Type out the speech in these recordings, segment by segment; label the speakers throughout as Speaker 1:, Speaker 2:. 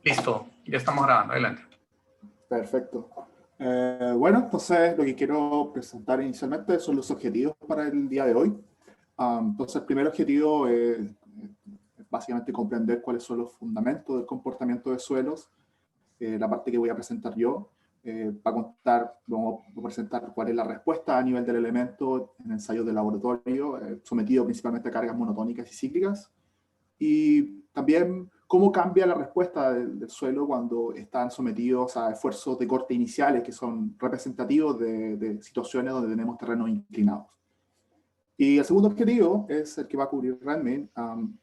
Speaker 1: Listo, ya estamos grabando, adelante.
Speaker 2: Perfecto. Bueno, entonces lo que quiero presentar inicialmente son los objetivos para el día de hoy. Entonces el primer objetivo es básicamente comprender cuáles son los fundamentos del comportamiento de suelos. La parte que voy a presentar yo vamos a presentar cuál es la respuesta a nivel del elemento en ensayos de laboratorio, sometido principalmente a cargas monotónicas y cíclicas. Y también cómo cambia la respuesta del suelo cuando están sometidos a esfuerzos de corte iniciales que son representativos de situaciones donde tenemos terrenos inclinados. Y el segundo objetivo es el que va a cubrir Redmayne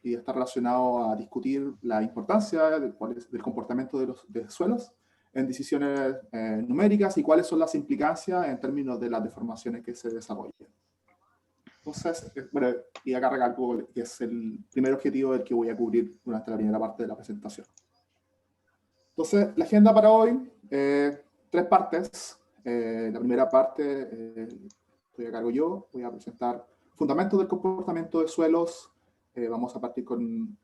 Speaker 2: y está relacionado a discutir la importancia del comportamiento de los suelos en decisiones numéricas y cuáles son las implicancias en términos de las deformaciones que se desarrollan. Entonces, bueno, y acá recalco que es el primer objetivo del que voy a cubrir durante la primera parte de la presentación. Entonces, la agenda para hoy, tres partes. La primera parte, estoy a cargo yo, voy a presentar fundamentos del comportamiento de suelos. Vamos a partir con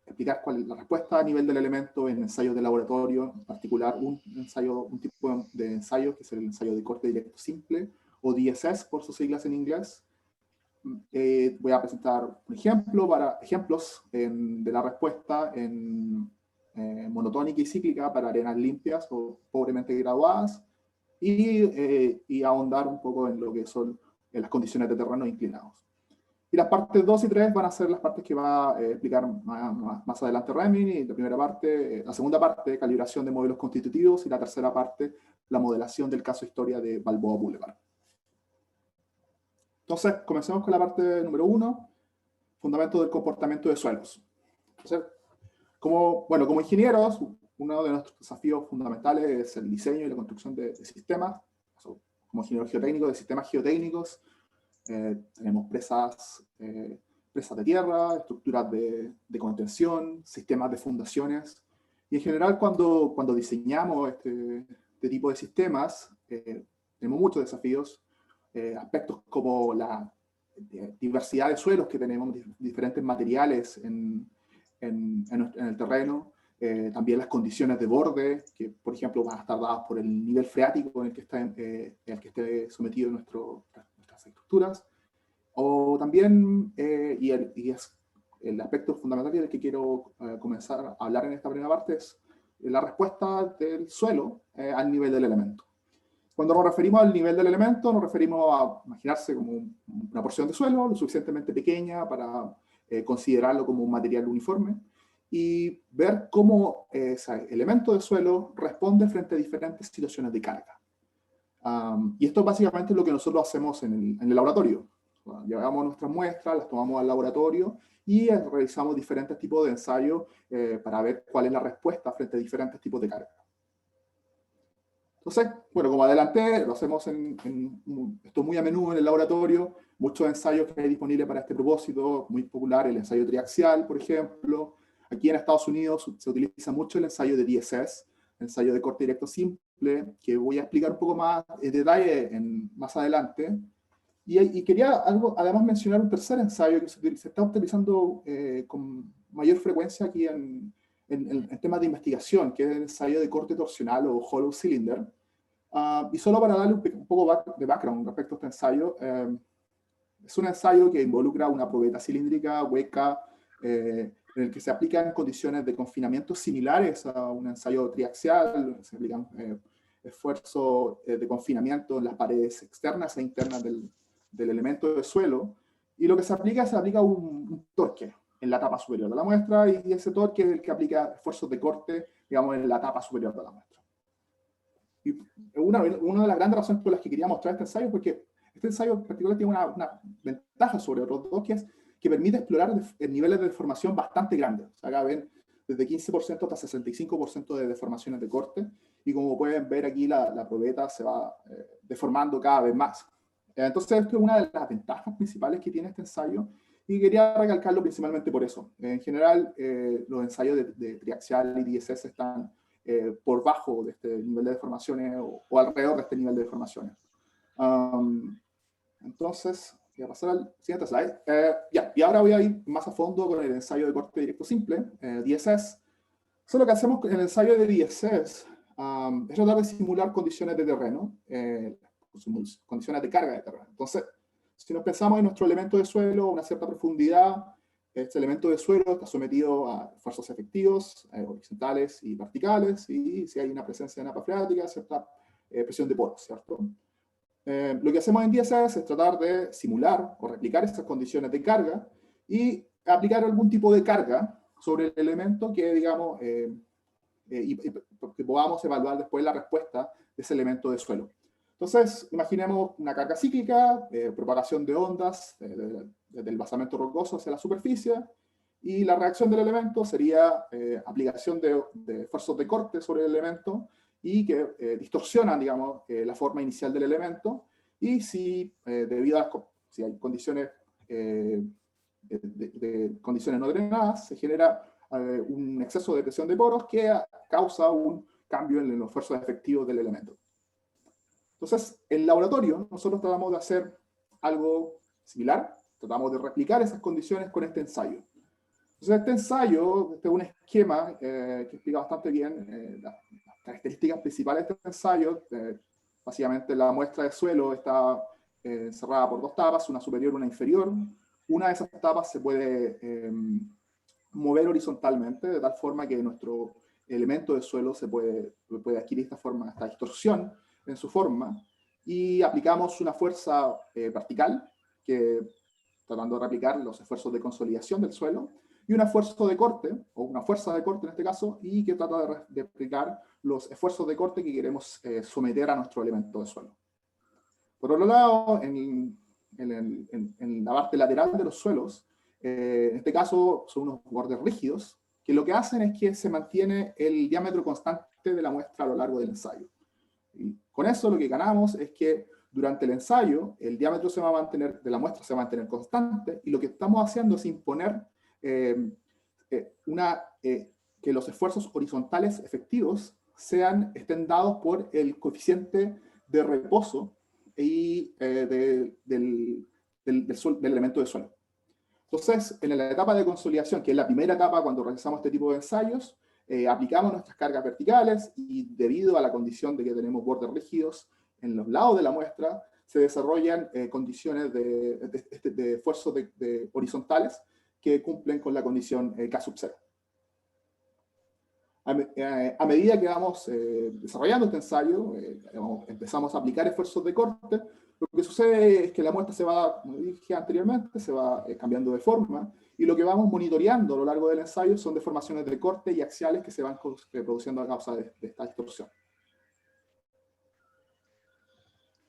Speaker 2: explicar cuál es la respuesta a nivel del elemento en ensayos de laboratorio, en particular un tipo de ensayo que es el ensayo de corte directo simple, o DSS por sus siglas en inglés. Voy a presentar un ejemplo ejemplos de la respuesta en monotónica y cíclica para arenas limpias o pobremente graduadas y ahondar un poco en lo que son las condiciones de terreno inclinados. Y las partes 2 y 3 van a ser las partes que va a explicar más adelante Redmayne, y la segunda parte, calibración de modelos constitutivos, y la tercera parte, la modelación del caso historia de Balboa Boulevard. Entonces, comencemos con la parte número 1, fundamentos del comportamiento de suelos. Entonces, como ingenieros, uno de nuestros desafíos fundamentales es el diseño y la construcción de sistemas. Como ingeniero geotécnico, de sistemas geotécnicos, tenemos presas de tierra, estructuras de contención, sistemas de fundaciones. Y en general, cuando diseñamos este tipo de sistemas, tenemos muchos desafíos. Aspectos como la diversidad de suelos que tenemos, diferentes materiales en el terreno, también las condiciones de borde, que por ejemplo van a estar dadas por el nivel freático en el que esté sometido nuestras estructuras, o también, y es el aspecto fundamental del que quiero comenzar a hablar en esta primera parte, es la respuesta del suelo al nivel del elemento. Cuando nos referimos al nivel del elemento, nos referimos a imaginarse como una porción de suelo lo suficientemente pequeña para considerarlo como un material uniforme y ver cómo ese elemento de suelo responde frente a diferentes situaciones de carga. Y esto básicamente es lo que nosotros hacemos en el laboratorio. Bueno, llevamos nuestras muestras, las tomamos al laboratorio y realizamos diferentes tipos de ensayos para ver cuál es la respuesta frente a diferentes tipos de carga. Entonces, bueno, como adelanté, lo hacemos esto muy a menudo en el laboratorio, muchos ensayos que hay disponibles para este propósito, muy popular el ensayo triaxial, por ejemplo. Aquí en Estados Unidos se utiliza mucho el ensayo de DSS, ensayo de corte directo simple, que voy a explicar un poco más en detalle más adelante. Y quería además mencionar un tercer ensayo que se está utilizando con mayor frecuencia aquí en temas de investigación, que es el ensayo de corte torsional o hollow cylinder. Y solo para darle un poco de background respecto a este ensayo, es un ensayo que involucra una probeta cilíndrica hueca en el que se aplican condiciones de confinamiento similares a un ensayo triaxial. Se aplican esfuerzos de confinamiento en las paredes externas e internas del elemento de suelo, y lo que se aplica un torque en la tapa superior de la muestra, y ese torque es el que aplica esfuerzos de corte, digamos, en la tapa superior de la muestra. Y una de las grandes razones por las que quería mostrar este ensayo es porque este ensayo en particular tiene una ventaja sobre otros dos, que es que permite explorar niveles de deformación bastante grandes. O sea, acá ven desde 15% hasta 65% de deformaciones de corte, y como pueden ver aquí la probeta se va deformando cada vez más. Entonces, esto es una de las ventajas principales que tiene este ensayo, y quería recalcarlo principalmente por eso. En general, los ensayos de triaxial y DSS están por bajo de este nivel de deformaciones o alrededor de este nivel de deformaciones. Entonces, voy a pasar al siguiente slide. Y ahora voy a ir más a fondo con el ensayo de corte directo simple, DSS. Lo que hacemos en el ensayo de DSS es tratar de simular condiciones de terreno, condiciones de carga de terreno. Entonces, si nos pensamos en nuestro elemento de suelo a una cierta profundidad, este elemento de suelo está sometido a esfuerzos efectivos, horizontales y verticales, y si hay una presencia de napa freática, cierta presión de poros, ¿cierto? Lo que hacemos en DSS es tratar de simular o replicar esas condiciones de carga y aplicar algún tipo de carga sobre el elemento que, digamos, y que podamos evaluar después la respuesta de ese elemento de suelo. Entonces, imaginemos una carga cíclica, propagación de ondas desde el basamento rocoso hacia la superficie, y la reacción del elemento sería aplicación de esfuerzos de corte sobre el elemento y que distorsionan, digamos, la forma inicial del elemento, y si debido a si hay condiciones de condiciones no drenadas, se genera un exceso de presión de poros que causa un cambio en los esfuerzos efectivos del elemento. Entonces, en el laboratorio, nosotros tratamos de hacer algo similar, tratamos de replicar esas condiciones con este ensayo. Entonces, este ensayo, este es un esquema que explica bastante bien las características principales de este ensayo. Básicamente, la muestra de suelo está cerrada por dos tapas, una superior y una inferior. Una de esas tapas se puede mover horizontalmente, de tal forma que nuestro elemento de suelo puede adquirir esta distorsión en su forma, y aplicamos una fuerza vertical, tratando de replicar los esfuerzos de consolidación del suelo, y un esfuerzo de corte, o una fuerza de corte en este caso, y que trata de replicar los esfuerzos de corte que queremos someter a nuestro elemento de suelo. Por otro lado, en la parte lateral de los suelos, en este caso son unos bordes rígidos, que lo que hacen es que se mantiene el diámetro constante de la muestra a lo largo del ensayo. Y con eso lo que ganamos es que durante el ensayo el diámetro de la muestra se va a mantener constante, y lo que estamos haciendo es imponer que los esfuerzos horizontales efectivos estén dados por el coeficiente de reposo y del elemento de suelo. Entonces, en la etapa de consolidación, que es la primera etapa cuando realizamos este tipo de ensayos, aplicamos nuestras cargas verticales, y debido a la condición de que tenemos bordes rígidos en los lados de la muestra, se desarrollan condiciones de esfuerzos horizontales que cumplen con la condición K sub 0. A medida que vamos desarrollando este ensayo, empezamos a aplicar esfuerzos de corte. Lo que sucede es que la muestra se va, como dije anteriormente, se va cambiando de forma, y lo que vamos monitoreando a lo largo del ensayo son deformaciones de corte y axiales que se van produciendo a causa de esta distorsión.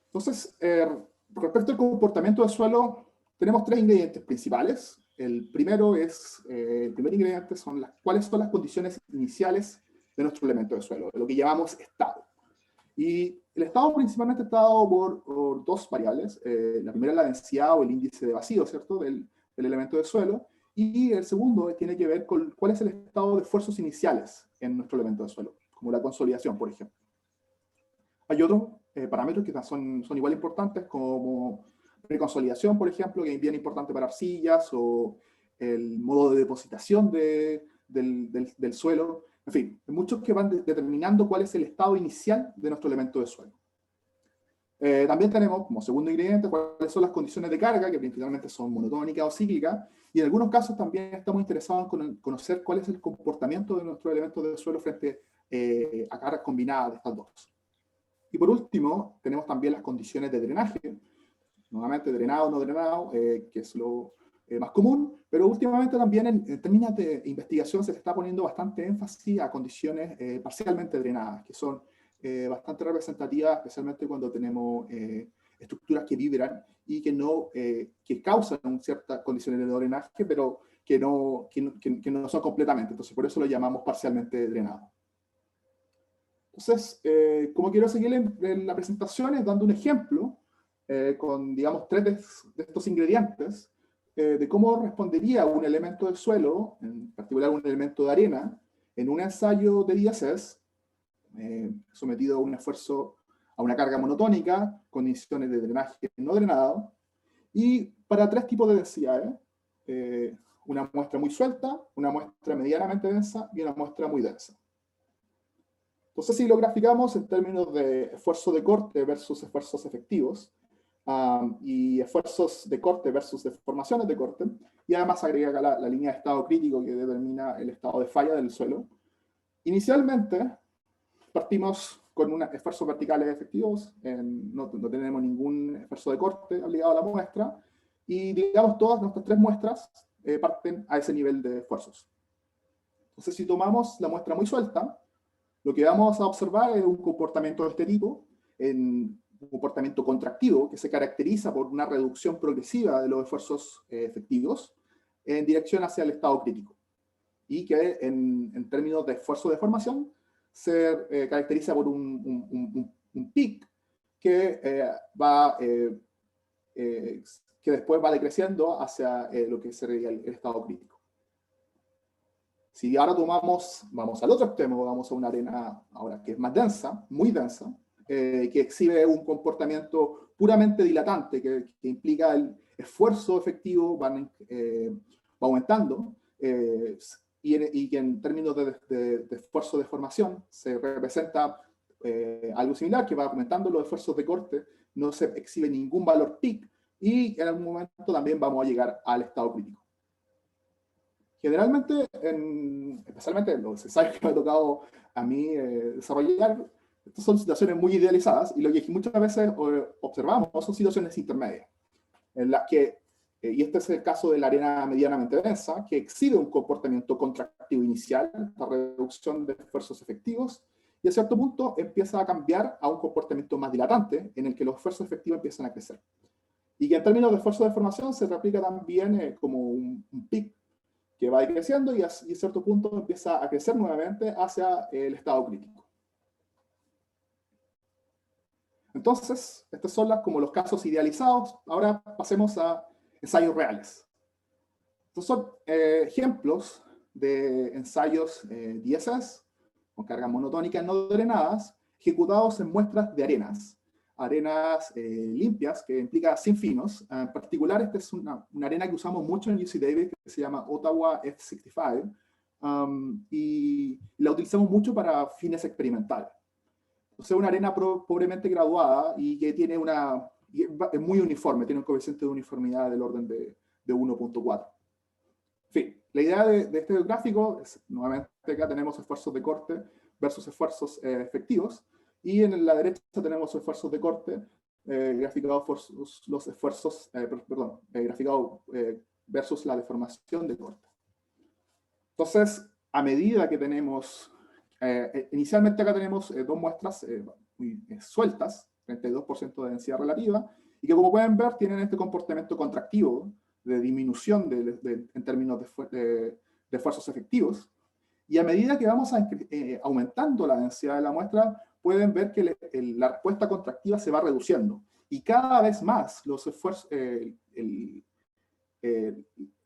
Speaker 2: Entonces, respecto al comportamiento del suelo, tenemos tres ingredientes principales. El primer ingrediente son cuáles son las condiciones iniciales de nuestro elemento de suelo, lo que llamamos estado. Y el estado principalmente está dado por dos variables. La primera es la densidad o el índice de vacío, ¿cierto?, del elemento de suelo. Y el segundo tiene que ver con cuál es el estado de esfuerzos iniciales en nuestro elemento de suelo, como la consolidación, por ejemplo. Hay otros parámetros que son igual importantes, como preconsolidación, por ejemplo, que es bien importante para arcillas, o el modo de depositación del suelo. En fin, hay muchos que van determinando cuál es el estado inicial de nuestro elemento de suelo. También tenemos como segundo ingrediente cuáles son las condiciones de carga, que principalmente son monotónicas o cíclicas, y en algunos casos también estamos interesados en conocer cuál es el comportamiento de nuestro elemento de suelo frente a cargas combinadas de estas dos. Y por último, tenemos también las condiciones de drenaje, nuevamente drenado o no drenado, que es lo más común, pero últimamente también en términos de investigación se está poniendo bastante énfasis a condiciones parcialmente drenadas, que son bastante representativas, especialmente cuando tenemos estructuras que vibran y que causan ciertas condiciones de drenaje, pero que no son completamente. Entonces, por eso lo llamamos parcialmente drenado. Entonces, como quiero seguir en la presentación, es dando un ejemplo con, digamos, tres de estos ingredientes, de cómo respondería un elemento del suelo, en particular un elemento de arena, en un ensayo de DSS, sometido a un esfuerzo, a una carga monotónica, condiciones de drenaje no drenado, y para tres tipos de densidades, una muestra muy suelta, una muestra medianamente densa y una muestra muy densa. Entonces, si lo graficamos en términos de esfuerzo de corte versus esfuerzos efectivos, y esfuerzos de corte versus deformaciones de corte, y además agrega acá la línea de estado crítico que determina el estado de falla del suelo. Inicialmente, partimos con unos esfuerzos verticales efectivos, no tenemos ningún esfuerzo de corte aplicado a la muestra, y digamos todas nuestras tres muestras parten a ese nivel de esfuerzos. Entonces, si tomamos la muestra muy suelta, lo que vamos a observar es un comportamiento de este tipo, un comportamiento contractivo que se caracteriza por una reducción progresiva de los esfuerzos efectivos en dirección hacia el estado crítico, y que en términos de esfuerzo de formación se caracteriza por un pic que, que después va decreciendo hacia lo que sería el estado crítico. Si ahora vamos al otro extremo, vamos a una arena ahora que es más densa, muy densa, que exhibe un comportamiento puramente dilatante, que implica el esfuerzo efectivo va aumentando, y que en términos de esfuerzo de formación se representa algo similar, que va aumentando los esfuerzos de corte, no se exhibe ningún valor peak, y en algún momento también vamos a llegar al estado crítico. Generalmente, especialmente en los ensayos que me ha tocado a mí desarrollar, estas son situaciones muy idealizadas, y lo que muchas veces observamos son situaciones intermedias, en las que, y este es el caso de la arena medianamente densa, que exhibe un comportamiento contractivo inicial, esta reducción de esfuerzos efectivos, y a cierto punto empieza a cambiar a un comportamiento más dilatante, en el que los esfuerzos efectivos empiezan a crecer. Y que en términos de esfuerzo de formación se replica también como un pic, que va creciendo y a cierto punto empieza a crecer nuevamente hacia el estado crítico. Entonces, estos son como los casos idealizados. Ahora pasemos a ensayos reales. Estos son ejemplos de ensayos DSS, con cargas monotónicas no drenadas, ejecutados en muestras de arenas limpias, que implica sin finos. En particular, esta es una arena que usamos mucho en UC Davis, que se llama Ottawa F65, y la utilizamos mucho para fines experimentales. Entonces, una arena pobremente graduada y que tiene es muy uniforme, tiene un coeficiente de uniformidad del orden de 1.4. En fin, la idea de este gráfico es, nuevamente, acá tenemos esfuerzos de corte versus esfuerzos efectivos, y en la derecha tenemos esfuerzos de corte graficados versus los esfuerzos, graficado versus la deformación de corte. Entonces, a medida que tenemos, inicialmente acá tenemos dos muestras muy sueltas, 32% de densidad relativa, y que como pueden ver tienen este comportamiento contractivo de disminución en términos de esfuerzos efectivos, y a medida que vamos aumentando la densidad de la muestra, pueden ver que la respuesta contractiva se va reduciendo, y cada vez más los esfuerzos,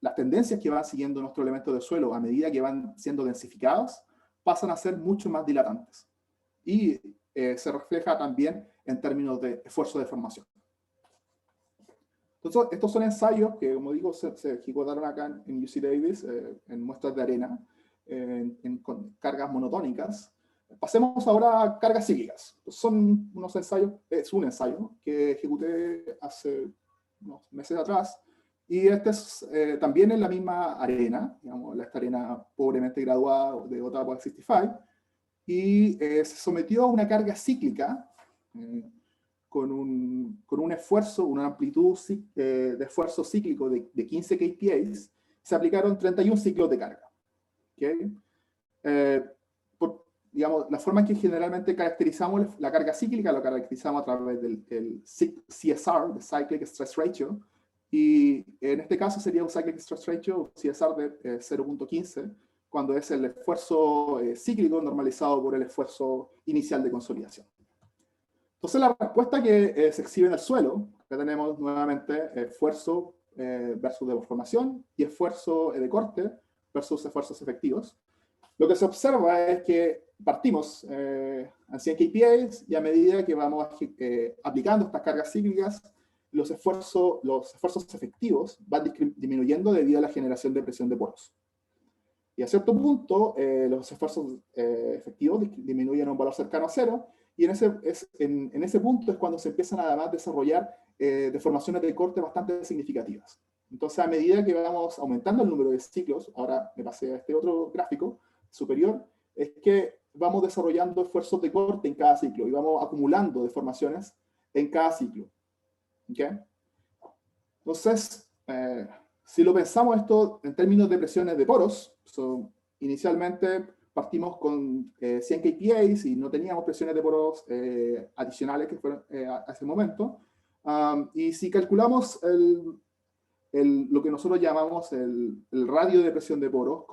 Speaker 2: las tendencias que van siguiendo nuestro elemento de suelo a medida que van siendo densificados pasan a ser mucho más dilatantes, y se refleja también en términos de esfuerzo de formación. Entonces, estos son ensayos que, como digo, se ejecutaron acá en UC Davis, en muestras de arena, con cargas monotónicas. Pasemos ahora a cargas cíclicas. Son unos ensayos, es un ensayo que ejecuté hace unos meses atrás, y este es también en la misma arena, digamos, esta arena pobremente graduada de Ottawa 65, y se sometió a una carga cíclica con un esfuerzo, una amplitud de esfuerzo cíclico de 15 kPa. Se aplicaron 31 ciclos de carga. ¿Okay? Digamos, la forma en que generalmente caracterizamos la carga cíclica lo caracterizamos a través del CSR, de Cyclic Stress Ratio, y en este caso sería un Cyclic Stress Ratio, CSR de 0.15, cuando es el esfuerzo cíclico normalizado por el esfuerzo inicial de consolidación. Entonces, la respuesta que se exhibe en el suelo, que tenemos nuevamente esfuerzo versus deformación y esfuerzo de corte versus esfuerzos efectivos. Lo que se observa es que partimos a 100 kPa, y a medida que vamos aplicando estas cargas cíclicas, los esfuerzos efectivos van disminuyendo debido a la generación de presión de poros. Y a cierto punto, los esfuerzos efectivos disminuyen a un valor cercano a cero, y en ese punto es cuando se empiezan a además desarrollar deformaciones de corte bastante significativas. Entonces, a medida que vamos aumentando el número de ciclos, ahora me pasé a este otro gráfico superior, es que vamos desarrollando esfuerzos de corte en cada ciclo y vamos acumulando deformaciones en cada ciclo. ¿Okay? Entonces, si lo pensamos esto en términos de presiones de poros, inicialmente partimos con 100 kPa y no teníamos presiones de poros adicionales que fueron a ese momento. Y si calculamos lo que nosotros llamamos el radio de presión de poros,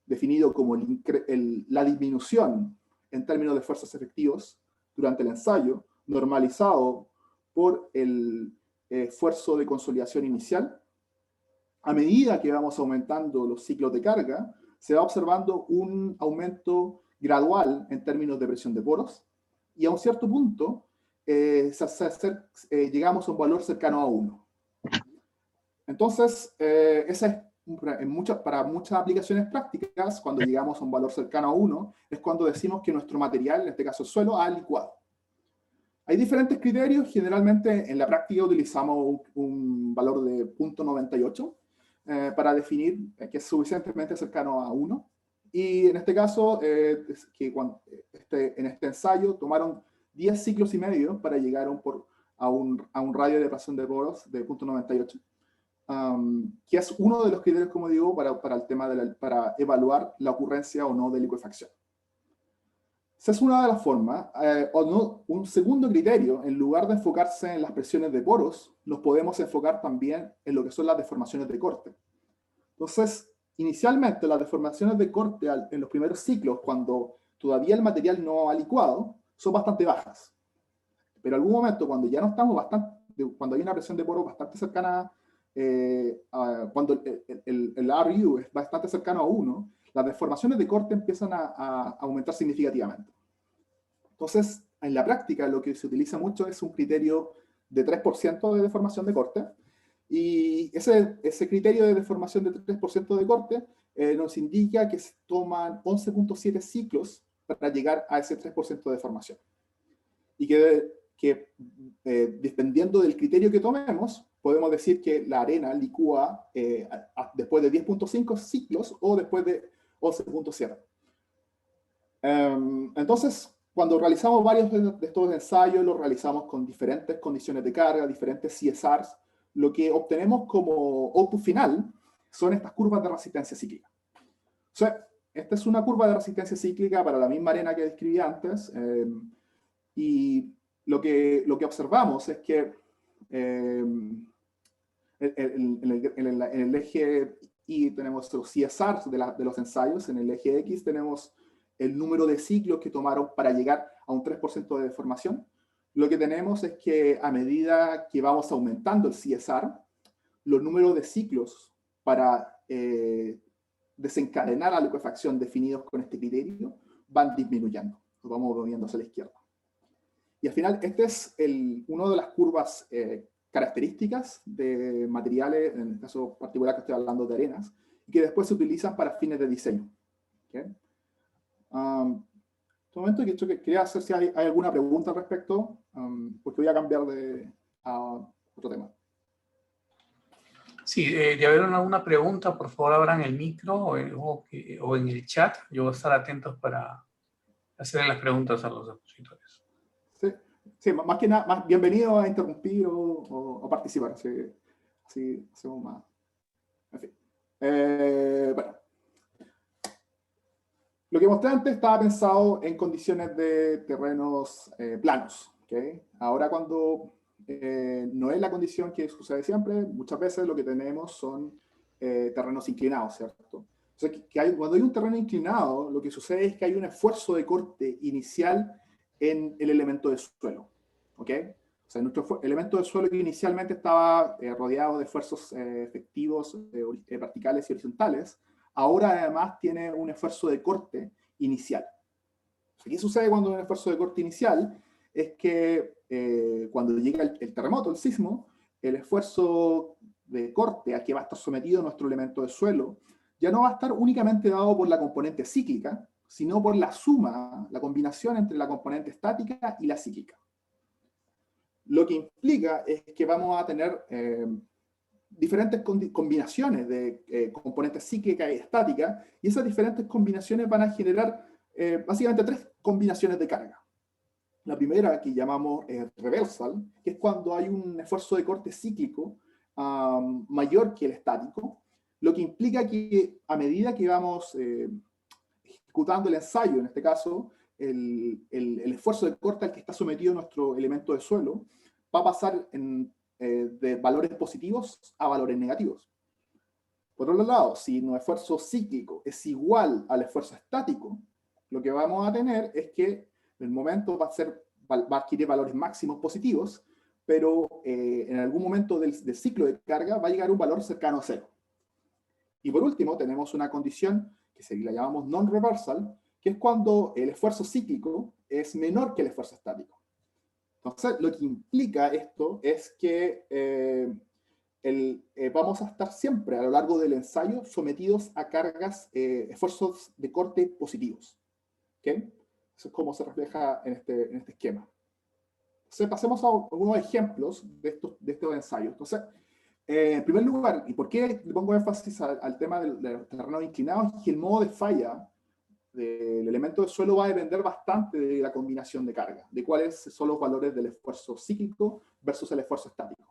Speaker 2: definido como la disminución en términos de esfuerzos efectivos durante el ensayo, normalizado por el esfuerzo de consolidación inicial, a medida que vamos aumentando los ciclos de carga, se va observando un aumento gradual en términos de presión de poros, y a un cierto punto llegamos a un valor cercano a 1. Entonces, esa es para muchas aplicaciones prácticas, cuando llegamos a un valor cercano a 1, es cuando decimos que nuestro material, en este caso el suelo, ha licuado. Hay diferentes criterios. Generalmente en la práctica utilizamos un valor de 0.98 para definir que es suficientemente cercano a 1. Y en este caso, en este ensayo tomaron 10 ciclos y medio para llegar a un radio de presión de poros de 0.98. Que es uno de los criterios, como digo, para el tema para evaluar la ocurrencia o no de licuefacción. Esa es una de las formas. Un segundo criterio, en lugar de enfocarse en las presiones de poros, nos podemos enfocar también en lo que son las deformaciones de corte. Entonces, inicialmente las deformaciones de corte en los primeros ciclos, cuando todavía el material no ha licuado, son bastante bajas. Pero en algún momento, cuando ya no estamos cuando hay una presión de poros bastante cercana, cuando el RU es bastante cercano a 1, las deformaciones de corte empiezan a aumentar significativamente. Entonces, en la práctica, lo que se utiliza mucho es un criterio de 3% de deformación de corte, y ese criterio de deformación de 3% de corte nos indica que se toman 11.7 ciclos para llegar a ese 3% de deformación. Y que dependiendo del criterio que tomemos, podemos decir que la arena licúa después de 10.5 ciclos o después de 11.7. Entonces, cuando realizamos varios de estos ensayos, los realizamos con diferentes condiciones de carga, diferentes CSRs, lo que obtenemos como output final son estas curvas de resistencia cíclica. O sea, esta es una curva de resistencia cíclica para la misma arena que describí antes, y lo que observamos es que en el eje Y tenemos los CSRs de los ensayos, en el eje X tenemos el número de ciclos que tomaron para llegar a un 3% de deformación. Lo que tenemos es que a medida que vamos aumentando el CSR, los números de ciclos para desencadenar la licuefacción definidos con este criterio van disminuyendo, vamos moviendo hacia la izquierda. Y al final, este es una de las curvas características de materiales, en el caso particular que estoy hablando de arenas, y que después se utilizan para fines de diseño. ¿Okay? En este momento quería hacer si hay alguna pregunta al respecto, porque voy a cambiar a otro tema.
Speaker 1: Sí, de haber alguna pregunta, por favor abran el micro o en el chat. Yo voy a estar atento para hacer las preguntas a los expositores.
Speaker 2: Sí, más que nada, más bienvenido a interrumpir o participar. Así hacemos más. En fin. Bueno. Lo que mostré antes estaba pensado en condiciones de terrenos planos. ¿Okay? Ahora cuando no es la condición que sucede siempre, muchas veces lo que tenemos son terrenos inclinados, ¿cierto? O sea, cuando hay un terreno inclinado, lo que sucede es que hay un esfuerzo de corte inicial en el elemento de suelo. ¿Ok? O sea, nuestro elemento de suelo que inicialmente estaba rodeado de esfuerzos efectivos verticales y horizontales, ahora además tiene un esfuerzo de corte inicial. ¿Qué sucede cuando hay un esfuerzo de corte inicial? Es que cuando llega el terremoto, el sismo, el esfuerzo de corte a que va a estar sometido nuestro elemento de suelo ya no va a estar únicamente dado por la componente cíclica, sino por la suma, la combinación entre la componente estática y la cíclica. Lo que implica es que vamos a tener diferentes combinaciones de componentes cíclica y estática, y esas diferentes combinaciones van a generar básicamente 3 combinaciones de carga. La primera, que llamamos reversal, que es cuando hay un esfuerzo de corte cíclico mayor que el estático, lo que implica que a medida que vamos ejecutando el ensayo, en este caso, el esfuerzo de corte al que está sometido nuestro elemento de suelo va a pasar de valores positivos a valores negativos. Por otro lado, si nuestro esfuerzo cíclico es igual al esfuerzo estático, lo que vamos a tener es que en el momento va a adquirir valores máximos positivos, pero en algún momento del ciclo de carga va a llegar a un valor cercano a 0. Y por último, tenemos una condición que la llamamos non-reversal, que es cuando el esfuerzo cíclico es menor que el esfuerzo estático. Entonces, lo que implica esto es que vamos a estar siempre a lo largo del ensayo sometidos a cargas, esfuerzos de corte positivos. ¿Okay? Eso es como se refleja en este esquema. Entonces, pasemos a algunos ejemplos de estos ensayos. Entonces, en primer lugar, ¿y por qué le pongo énfasis al tema de los terrenos inclinados? Es que el modo de falla del elemento de suelo va a depender bastante de la combinación de carga, de cuáles son los valores del esfuerzo cíclico versus el esfuerzo estático.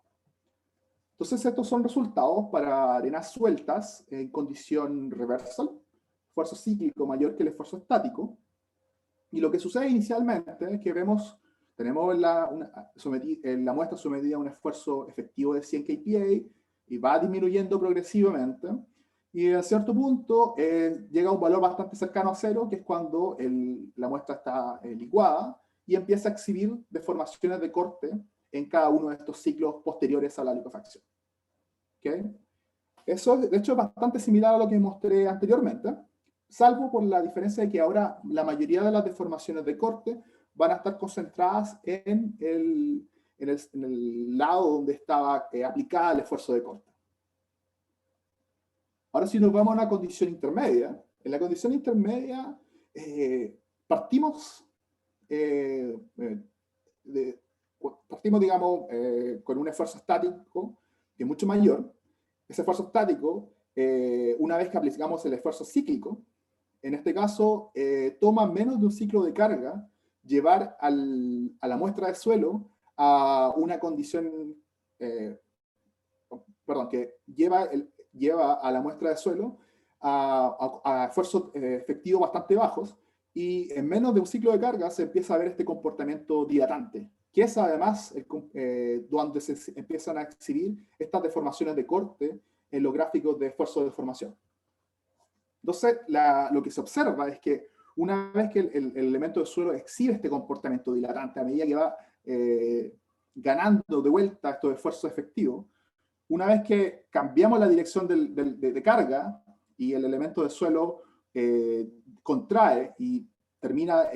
Speaker 2: Entonces, estos son resultados para arenas sueltas en condición reversal, esfuerzo cíclico mayor que el esfuerzo estático. Y lo que sucede inicialmente es que tenemos la muestra sometida a un esfuerzo efectivo de 100 kPa y va disminuyendo progresivamente. Y a cierto punto llega a un valor bastante cercano a 0, que es cuando la muestra está licuada y empieza a exhibir deformaciones de corte en cada uno de estos ciclos posteriores a la licuefacción. ¿Okay? Eso, de hecho, es bastante similar a lo que mostré anteriormente, salvo por la diferencia de que ahora la mayoría de las deformaciones de corte van a estar concentradas en el lado donde estaba aplicada el esfuerzo de corte. Ahora, si nos vamos a una condición intermedia, en la condición intermedia partimos, digamos, con un esfuerzo estático que es mucho mayor. Ese esfuerzo estático, una vez que aplicamos el esfuerzo cíclico, en este caso, toma menos de un ciclo de carga llevar a la muestra de suelo a una condición, que lleva a la muestra de suelo a esfuerzos efectivos bastante bajos, y en menos de un ciclo de carga se empieza a ver este comportamiento dilatante, que es además donde se empiezan a exhibir estas deformaciones de corte en los gráficos de esfuerzo de deformación. Entonces, lo que se observa es que una vez que el elemento de suelo exhibe este comportamiento dilatante, a medida que va ganando de vuelta estos esfuerzos efectivos, una vez que cambiamos la dirección de carga y el elemento de suelo contrae y termina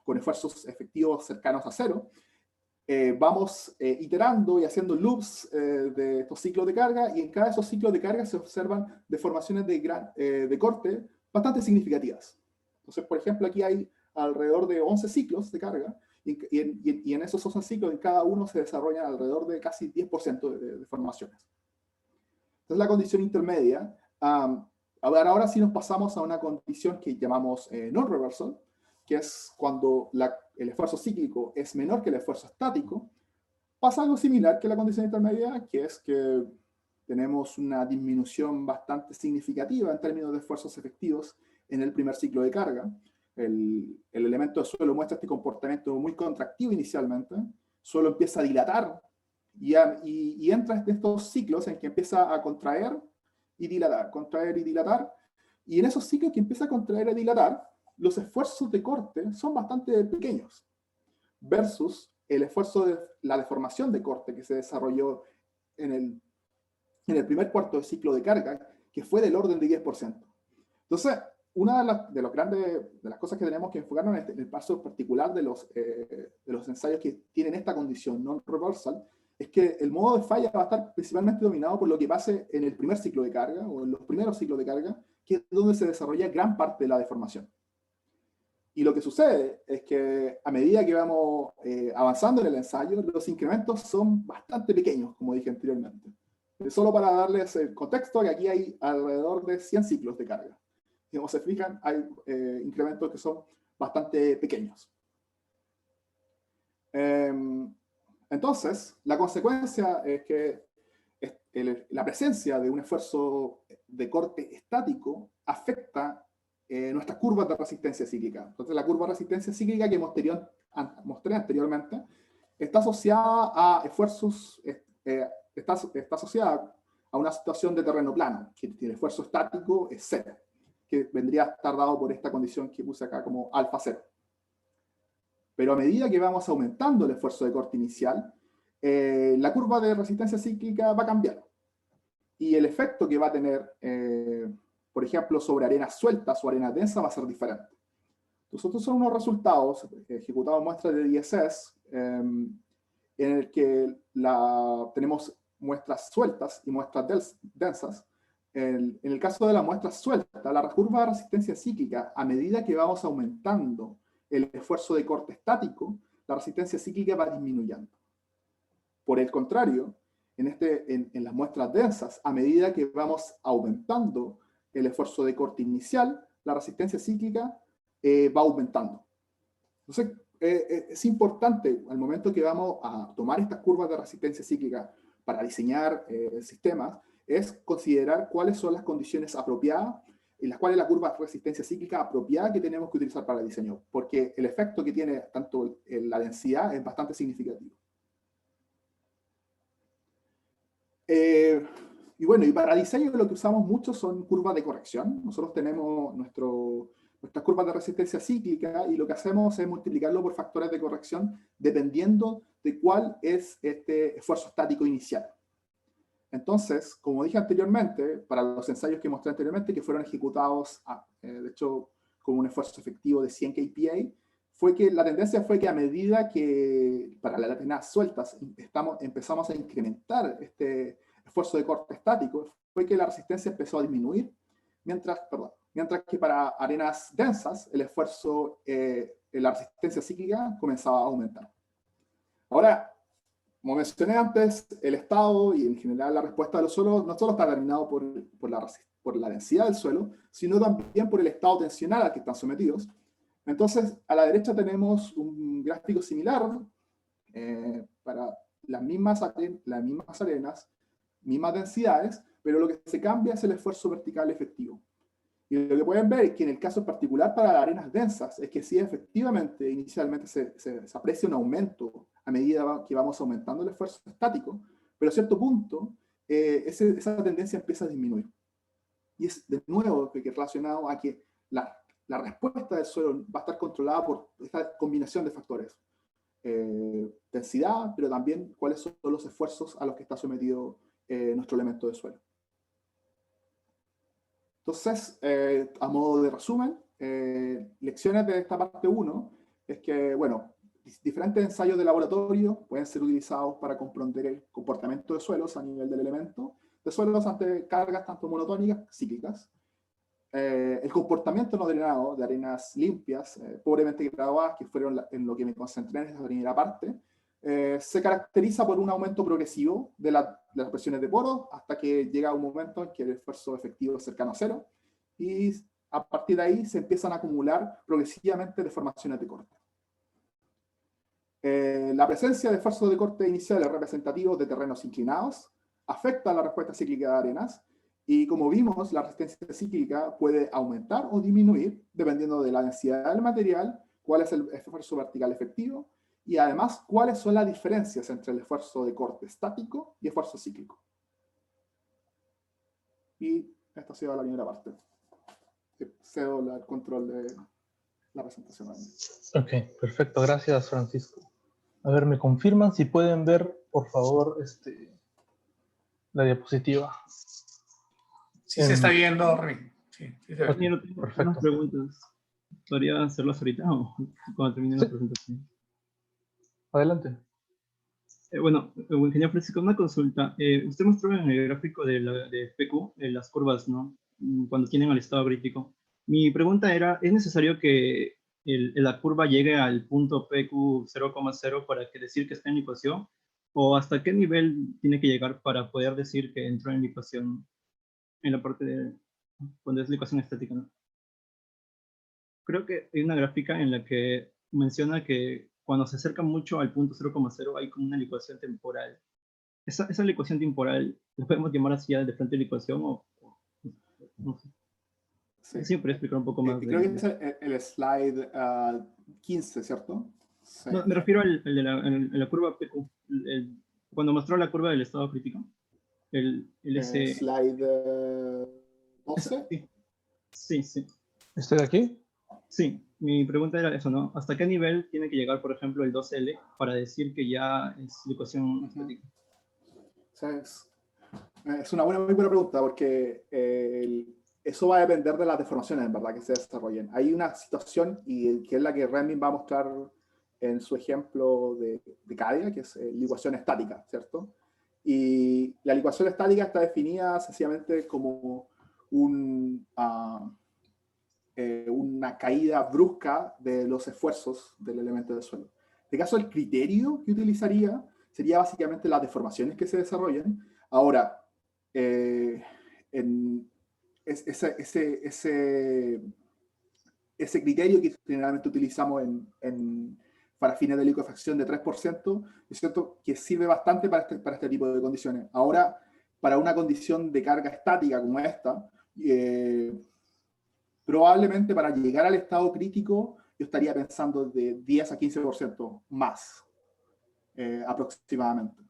Speaker 2: con esfuerzos efectivos cercanos a 0, vamos iterando y haciendo loops de estos ciclos de carga, y en cada de esos ciclos de carga se observan deformaciones de corte bastante significativas. Entonces, por ejemplo, aquí hay alrededor de 11 ciclos de carga, y en esos 11 ciclos, en cada uno se desarrollan alrededor de casi 10% de deformaciones. Entonces, la condición intermedia. Ahora sí nos pasamos a una condición que llamamos non-reversal, que es cuando el esfuerzo cíclico es menor que el esfuerzo estático. Pasa algo similar que la condición intermedia, que es que tenemos una disminución bastante significativa en términos de esfuerzos efectivos en el primer ciclo de carga. El elemento de suelo muestra este comportamiento muy contractivo inicialmente, suelo empieza a dilatar y entra en estos ciclos en que empieza a contraer y dilatar, y en esos ciclos que empieza a contraer y dilatar, los esfuerzos de corte son bastante pequeños, versus el esfuerzo de la deformación de corte que se desarrolló en el primer cuarto de ciclo de carga, que fue del orden de 10%. Entonces, una de las cosas que tenemos que enfocarnos en el caso particular de los ensayos que tienen esta condición non-reversal, es que el modo de falla va a estar principalmente dominado por lo que pase en el primer ciclo de carga, o en los primeros ciclos de carga, que es donde se desarrolla gran parte de la deformación. Y lo que sucede es que a medida que vamos avanzando en el ensayo, los incrementos son bastante pequeños, como dije anteriormente. Solo para darles el contexto, que aquí hay alrededor de 100 ciclos de carga. Si como se fijan, hay incrementos que son bastante pequeños. Entonces, la consecuencia es que la presencia de un esfuerzo de corte estático afecta nuestras curvas de resistencia cíclica. Entonces, la curva de resistencia cíclica que mostré anteriormente está asociada a esfuerzos, está asociada a una situación de terreno plano, que el esfuerzo estático es cero, que vendría a estar dado por esta condición que puse acá como alfa cero. Pero a medida que vamos aumentando el esfuerzo de corte inicial, la curva de resistencia cíclica va a cambiar. Y el efecto que va a tener, por ejemplo, sobre arenas sueltas o arenas densas va a ser diferente. Nosotros son unos resultados ejecutados muestras de DSS, en el que tenemos muestras sueltas y muestras densas. En el caso de la muestra suelta, la curva de resistencia cíclica, a medida que vamos aumentando el esfuerzo de corte estático, la resistencia cíclica va disminuyendo. Por el contrario, en las muestras densas, a medida que vamos aumentando el esfuerzo de corte inicial, la resistencia cíclica va aumentando. Entonces, es importante al momento que vamos a tomar estas curvas de resistencia cíclica para diseñar sistemas, es considerar cuáles son las condiciones apropiadas en las cuales la curva de resistencia cíclica apropiada que tenemos que utilizar para el diseño, porque el efecto que tiene tanto la densidad es bastante significativo. Y bueno, y para diseño lo que usamos mucho son curvas de corrección. Nosotros tenemos nuestras curvas de resistencia cíclica y lo que hacemos es multiplicarlo por factores de corrección dependiendo de cuál es este esfuerzo estático inicial. Entonces, como dije anteriormente, para los ensayos que mostré anteriormente, que fueron ejecutados, de hecho, con un esfuerzo efectivo de 100 kPa, fue que la tendencia fue que a medida que para las arenas sueltas empezamos a incrementar este esfuerzo de corte estático, fue que la resistencia empezó a disminuir, mientras que para arenas densas el esfuerzo, la resistencia cíclica comenzaba a aumentar. Ahora, como mencioné antes, el estado y en general la respuesta de los suelos no solo está determinado por la densidad del suelo, sino también por el estado tensional al que están sometidos. Entonces, a la derecha tenemos un gráfico similar para las mismas arenas, mismas densidades, pero lo que se cambia es el esfuerzo vertical efectivo. Y lo que pueden ver es que en el caso particular para las arenas densas, es que sí, efectivamente, inicialmente se aprecia un aumento a medida que vamos aumentando el esfuerzo estático, pero a cierto punto esa tendencia empieza a disminuir. Y es de nuevo relacionado a que la respuesta del suelo va a estar controlada por esta combinación de factores. Densidad, pero también cuáles son los esfuerzos a los que está sometido nuestro elemento de suelo. Entonces, a modo de resumen, lecciones de esta parte 1 es que, bueno, diferentes ensayos de laboratorio pueden ser utilizados para comprender el comportamiento de suelos a nivel del elemento, de suelos ante cargas tanto monotónicas, cíclicas, el comportamiento no drenado de arenas limpias, pobremente graduadas, que fueron en lo que me concentré en esta primera parte, se caracteriza por un aumento progresivo de las presiones de poros hasta que llega un momento en que el esfuerzo efectivo es cercano a cero y a partir de ahí se empiezan a acumular progresivamente deformaciones de corte. La presencia de esfuerzos de corte iniciales representativos de terrenos inclinados afecta la respuesta cíclica de arenas y como vimos la resistencia cíclica puede aumentar o disminuir dependiendo de la densidad del material, cuál es el esfuerzo vertical efectivo y además cuáles son las diferencias entre el esfuerzo de corte estático y esfuerzo cíclico. Y esta ha sido la primera parte. Cedo el control de la presentación.
Speaker 3: Ok, perfecto. Gracias, Francisco. A ver, ¿me confirman si pueden ver, por favor, la diapositiva?
Speaker 1: Sí, se está viendo, Remy. Sí, sí se ve.
Speaker 4: Tengo unas preguntas. ¿Podría hacerlas ahorita o cuando termine la presentación?
Speaker 3: Adelante.
Speaker 4: Bueno, ingeniero Francisco, una consulta. Usted mostró en el gráfico de PQ las curvas, ¿no? Cuando tienen al estado crítico. Mi pregunta era, ¿es necesario que la curva llegue al punto PQ 0,0 para que decir que está en la ecuación? ¿O hasta qué nivel tiene que llegar para poder decir que entró en la ecuación en la parte de cuando es la ecuación estática, ¿no? Creo que hay una gráfica en la que menciona que cuando se acerca mucho al punto 0,0 hay como una licuación temporal. Esa licuación temporal, ¿la podemos llamar así ya de frente a la ecuación no sé?
Speaker 2: Sí.
Speaker 4: Sí, podría explicar un poco más
Speaker 2: Creo que
Speaker 4: de...
Speaker 2: es el slide 15, ¿cierto? Sí.
Speaker 4: No, me refiero al de la curva PQ, cuando mostró la curva del estado crítico. El S...
Speaker 2: Slide 12.
Speaker 4: Sí, sí, sí.
Speaker 3: ¿Este de aquí?
Speaker 4: Sí, mi pregunta era eso, ¿no? ¿Hasta qué nivel tiene que llegar, por ejemplo, el 2L para decir que ya es licuación estática?
Speaker 2: O sea, es una muy buena pregunta porque eso va a depender de las deformaciones, en verdad, que se desarrollen. Hay una situación, y que es la que Reming va a mostrar en su ejemplo de Cadia, que es licuación estática, ¿cierto? Y la licuación estática está definida sencillamente como una caída brusca de los esfuerzos del elemento del suelo. En este caso, el criterio que utilizaría sería básicamente las deformaciones que se desarrollan. Ahora, ese criterio que generalmente utilizamos para fines de licuefacción de 3%, es cierto que sirve bastante para este tipo de condiciones. Ahora, para una condición de carga estática como esta, probablemente para llegar al estado crítico yo estaría pensando de 10 a 15% más, aproximadamente.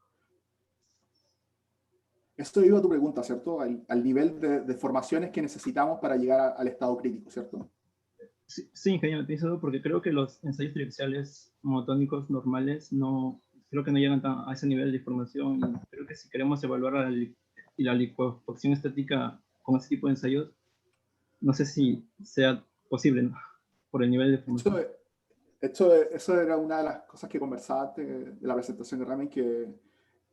Speaker 2: Esto iba a tu pregunta, ¿cierto? Al nivel de deformaciones que necesitamos para llegar al estado crítico, ¿cierto?
Speaker 4: Sí, ingeniero, te hizo porque creo que los ensayos triaxiales monotónicos normales creo que no llegan a ese nivel de información. Y creo que si queremos evaluar la licuefacción estática con ese tipo de ensayos, no sé si sea posible, ¿no? Por el nivel de información.
Speaker 2: Eso era una de las cosas que conversaba antes de la presentación de Ramen, que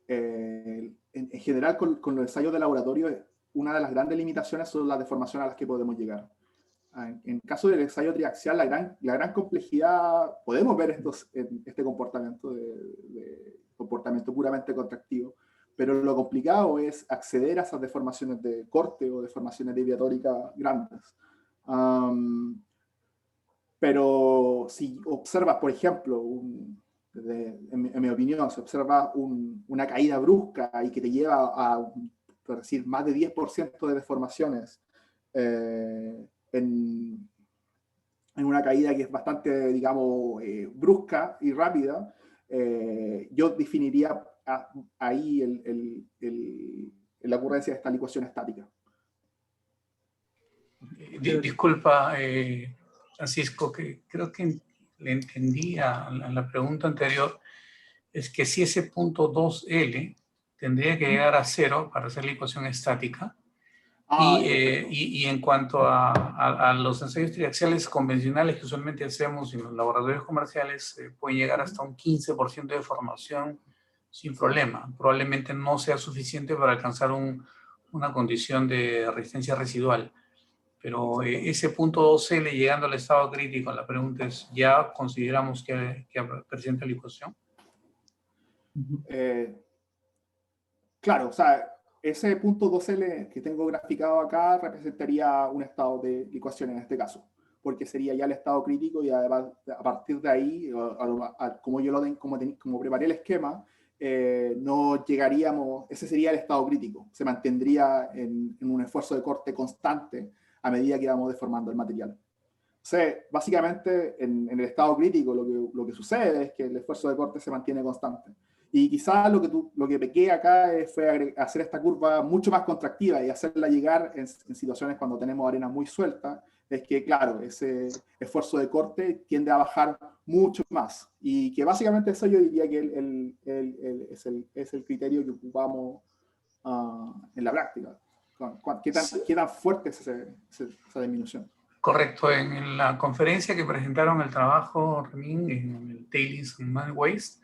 Speaker 2: en general con los ensayos de laboratorio, una de las grandes limitaciones son las deformaciones a las que podemos llegar. En caso del ensayo triaxial, la gran complejidad, podemos ver este comportamiento de comportamiento puramente contractivo, pero lo complicado es acceder a esas deformaciones de corte o deformaciones deviatóricas grandes. Pero si observas, por ejemplo, en mi opinión, si observas una caída brusca y que te lleva a, por decir, más de 10% de deformaciones en una caída que es bastante, digamos, brusca y rápida, yo definiría ahí la ocurrencia de esta licuación estática.
Speaker 1: Disculpa, Francisco, que creo que le entendí a la pregunta anterior, es que si ese punto 2L tendría que llegar a 0 para hacer la ecuación estática, y en cuanto a los ensayos triaxiales convencionales que usualmente hacemos en los laboratorios comerciales, pueden llegar hasta un 15% de deformación sin problema. Probablemente no sea suficiente para alcanzar una condición de resistencia residual. Pero ese punto 2L llegando al estado crítico, la pregunta es, ¿ya consideramos que presenta licuación?
Speaker 2: Claro, o sea, ese punto 2L que tengo graficado acá representaría un estado de licuación en este caso, porque sería ya el estado crítico y además a partir de ahí, como yo como preparé el esquema, no llegaríamos, ese sería el estado crítico, se mantendría en un esfuerzo de corte constante a medida que íbamos deformando el material. O sea, básicamente en el estado crítico lo que sucede es que el esfuerzo de corte se mantiene constante. Y quizás lo que pequé acá fue hacer esta curva mucho más contractiva y hacerla llegar en situaciones cuando tenemos arena muy suelta, es que, claro, ese esfuerzo de corte tiende a bajar mucho más. Y que básicamente eso yo diría que es el criterio que ocupamos en la práctica. ¿Qué tan fuerte es esa disminución?
Speaker 1: Correcto. En la conferencia que presentaron el trabajo, Remín, en el Tailings and Man Waste,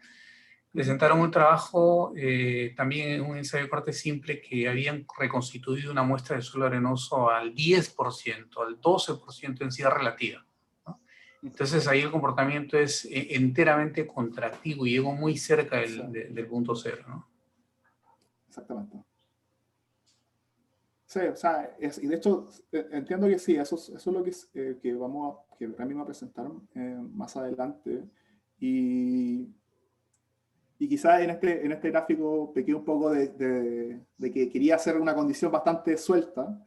Speaker 1: presentaron un trabajo, también un ensayo de corte simple, que habían reconstituido una muestra de suelo arenoso al 10%, al 12% en densidad relativa, ¿no? Entonces ahí el comportamiento es enteramente contractivo y llegó muy cerca del punto cero, ¿no?
Speaker 2: Exactamente. Sí, o sea, y de hecho entiendo que sí, eso es lo que que también va a presentar más adelante. Y quizás en este gráfico pequé un poco de que quería hacer una condición bastante suelta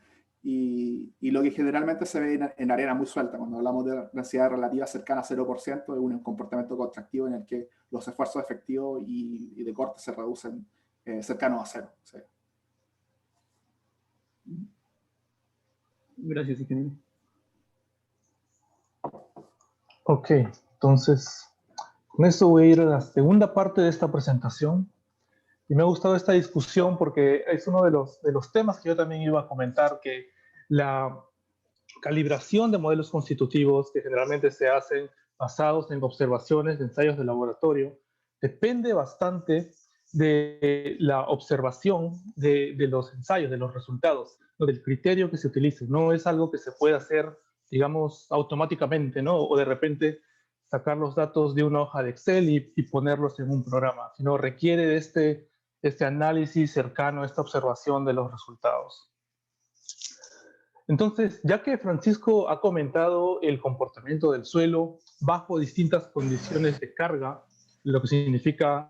Speaker 2: y lo que generalmente se ve en arena muy suelta. Cuando hablamos de densidad relativa cercana a 0%, es un comportamiento contractivo en el que los esfuerzos efectivos y de corte se reducen cercanos a cero. Sí.
Speaker 4: Gracias, ingeniero.
Speaker 3: Ok, entonces, con esto voy a ir a la segunda parte de esta presentación. Y me ha gustado esta discusión porque es uno de los temas que yo también iba a comentar, que la calibración de modelos constitutivos que generalmente se hacen basados en observaciones de ensayos de laboratorio depende bastante de la observación de los ensayos, de los resultados, ¿no? Del criterio que se utilice. No es algo que se puede hacer, digamos, automáticamente, ¿no? O de repente sacar los datos de una hoja de Excel y ponerlos en un programa, sino requiere de este análisis cercano, esta observación de los resultados. Entonces, ya que Francisco ha comentado el comportamiento del suelo bajo distintas condiciones de carga, lo que significa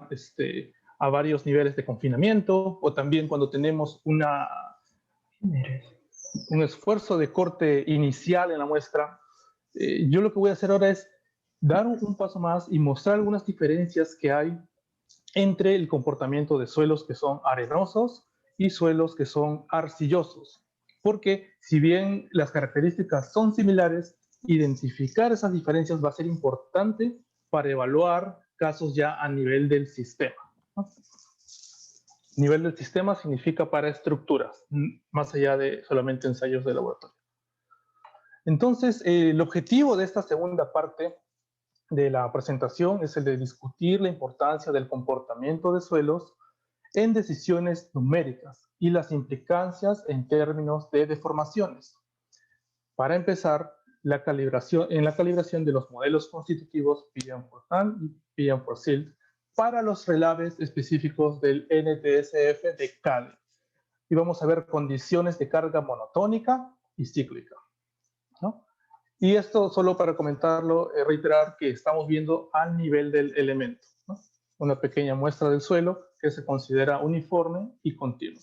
Speaker 3: a varios niveles de confinamiento, o también cuando tenemos un esfuerzo de corte inicial en la muestra, yo lo que voy a hacer ahora es dar un paso más y mostrar algunas diferencias que hay entre el comportamiento de suelos que son arenosos y suelos que son arcillosos. Porque si bien las características son similares, identificar esas diferencias va a ser importante para evaluar casos ya a nivel del sistema, ¿no? Nivel del sistema significa para estructuras, más allá de solamente ensayos de laboratorio. Entonces, el objetivo de esta segunda parte de la presentación es el de discutir la importancia del comportamiento de suelos en decisiones numéricas y las implicancias en términos de deformaciones. Para empezar, en la calibración de los modelos constitutivos PM4HAN y PM4SILT para los relaves específicos del NTSF de Cali. Y vamos a ver condiciones de carga monotónica y cíclica, ¿no? Y esto solo para comentarlo, reiterar que estamos viendo al nivel del elemento, ¿no? Una pequeña muestra del suelo que se considera uniforme y continuo.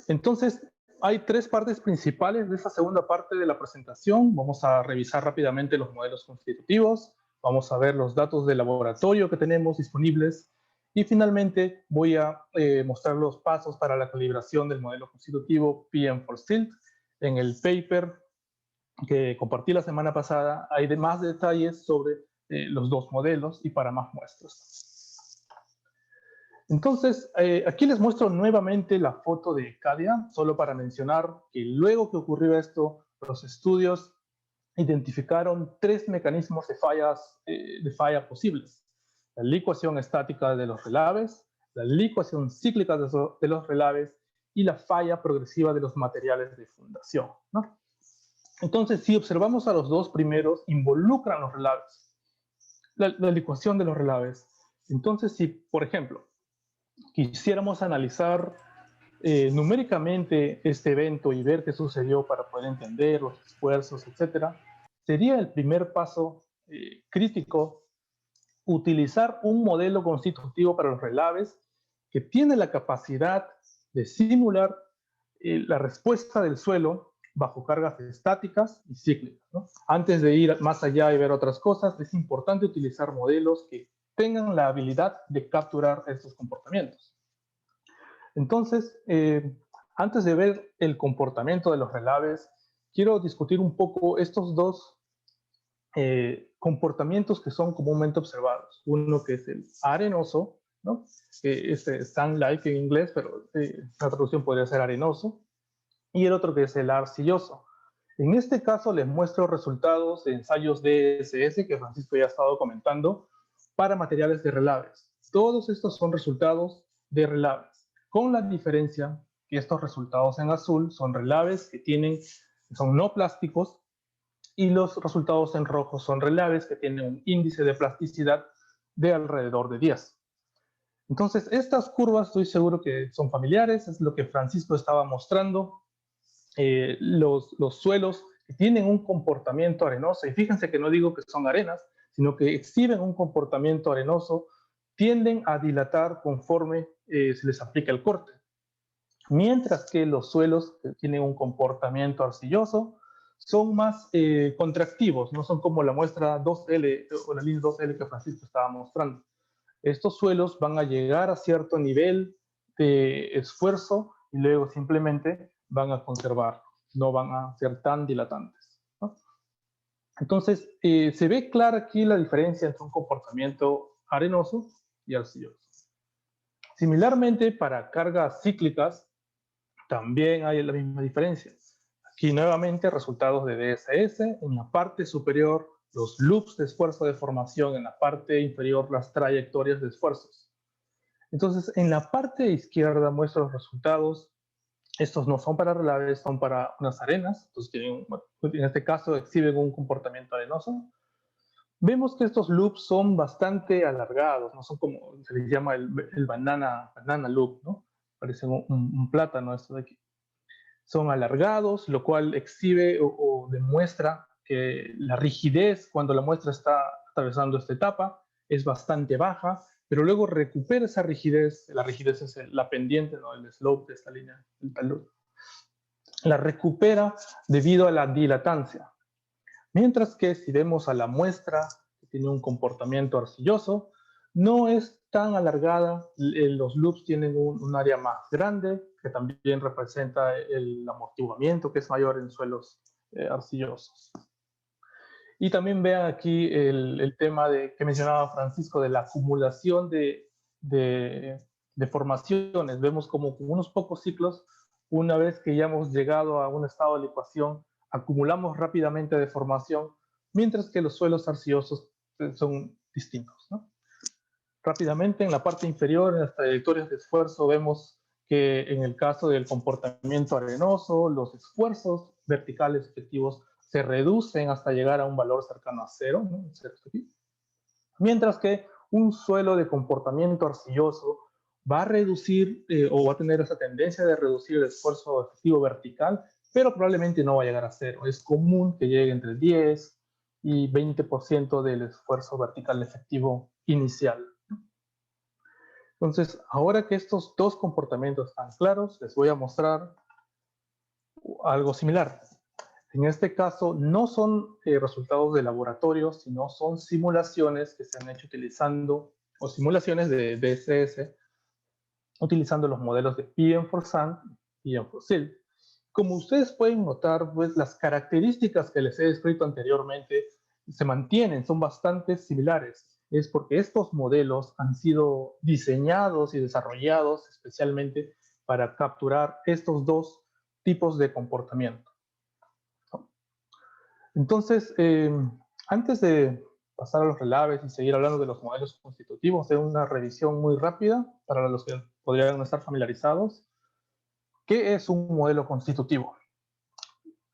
Speaker 3: Entonces, hay tres partes principales de esta segunda parte de la presentación. Vamos a revisar rápidamente los modelos constitutivos, vamos a ver los datos de laboratorio que tenemos disponibles y finalmente voy a mostrar los pasos para la calibración del modelo constitutivo PM4SILT. En el paper que compartí la semana pasada hay más detalles sobre los dos modelos y para más muestras. Entonces, aquí les muestro nuevamente la foto de CADIA, solo para mencionar que luego que ocurrió esto, los estudios identificaron tres mecanismos de falla posibles: la licuación estática de los relaves, la licuación cíclica de los relaves y la falla progresiva de los materiales de fundación, ¿no? Entonces, si observamos a los dos primeros, involucran los relaves, la licuación de los relaves. Entonces, si, por ejemplo, quisiéramos analizar numéricamente este evento y ver qué sucedió para poder entender los esfuerzos, etcétera, sería el primer paso crítico utilizar un modelo constitutivo para los relaves que tiene la capacidad de simular la respuesta del suelo bajo cargas estáticas y cíclicas, ¿no? Antes de ir más allá y ver otras cosas, es importante utilizar modelos que tengan la habilidad de capturar estos comportamientos. Entonces, antes de ver el comportamiento de los relaves, quiero discutir un poco estos dos comportamientos que son comúnmente observados. Uno que es el arenoso, ¿no? Sand-like en inglés, pero la traducción podría ser arenoso. Y el otro que es el arcilloso. En este caso les muestro resultados de ensayos DSS que Francisco ya ha estado comentando, para materiales de relaves. Todos estos son resultados de relaves, con la diferencia que estos resultados en azul son relaves son no plásticos, y los resultados en rojo son relaves que tienen un índice de plasticidad de alrededor de 10. Entonces, estas curvas estoy seguro que son familiares, es lo que Francisco estaba mostrando. Los suelos que tienen un comportamiento arenoso, y fíjense que no digo que son arenas, sino que exhiben un comportamiento arenoso, tienden a dilatar conforme se les aplica el corte. Mientras que los suelos que tienen un comportamiento arcilloso son más contractivos, no son como la muestra 2L o la línea 2L que Francisco estaba mostrando. Estos suelos van a llegar a cierto nivel de esfuerzo y luego simplemente van a conservar, no van a ser tan dilatantes, ¿no? Entonces, se ve clara aquí la diferencia entre un comportamiento arenoso y arcilloso. Similarmente, para cargas cíclicas, también hay la misma diferencia. Aquí nuevamente resultados de DSS, en la parte superior los loops de esfuerzo de formación, en la parte inferior las trayectorias de esfuerzos. Entonces, en la parte izquierda muestro los resultados. Estos no son para relaves, son para unas arenas. Entonces, en este caso exhiben un comportamiento arenoso. Vemos que estos loops son bastante alargados, no son como se les llama el banana loop, ¿no? Parece un plátano esto de aquí. Son alargados, lo cual exhibe o demuestra que la rigidez cuando la muestra está atravesando esta etapa es bastante baja, pero luego recupera esa rigidez. La rigidez es la pendiente, ¿no? El slope de esta línea, el talud. La recupera debido a la dilatancia. Mientras que si vemos a la muestra que tiene un comportamiento arcilloso, no es tan alargada, los loops tienen un área más grande, que también representa el amortiguamiento, que es mayor en suelos arcillosos. Y también vean aquí el tema que mencionaba Francisco de la acumulación de formaciones. Vemos como con unos pocos ciclos, una vez que ya hemos llegado a un estado de licuación, acumulamos rápidamente deformación, mientras que los suelos arcillosos son distintos, ¿no? Rápidamente, en la parte inferior, en las trayectorias de esfuerzo, vemos que en el caso del comportamiento arenoso, los esfuerzos verticales efectivos se reducen hasta llegar a un valor cercano a 0, ¿no? Mientras que un suelo de comportamiento arcilloso va a reducir o va a tener esa tendencia de reducir el esfuerzo efectivo vertical, pero probablemente no va a llegar a 0. Es común que llegue entre 10 y 20% del esfuerzo vertical efectivo inicial. Entonces, ahora que estos dos comportamientos están claros, les voy a mostrar algo similar. En este caso, no son resultados de laboratorio, sino son simulaciones que se han hecho utilizando, o simulaciones de DSS, utilizando los modelos de PM4Sand y PM4Silt. Como ustedes pueden notar, pues las características que les he descrito anteriormente se mantienen, son bastante similares. Es porque estos modelos han sido diseñados y desarrollados especialmente para capturar estos dos tipos de comportamiento. Entonces, antes de pasar a los relaves y seguir hablando de los modelos constitutivos, de una revisión muy rápida para los que podrían no estar familiarizados. ¿Qué es un modelo constitutivo?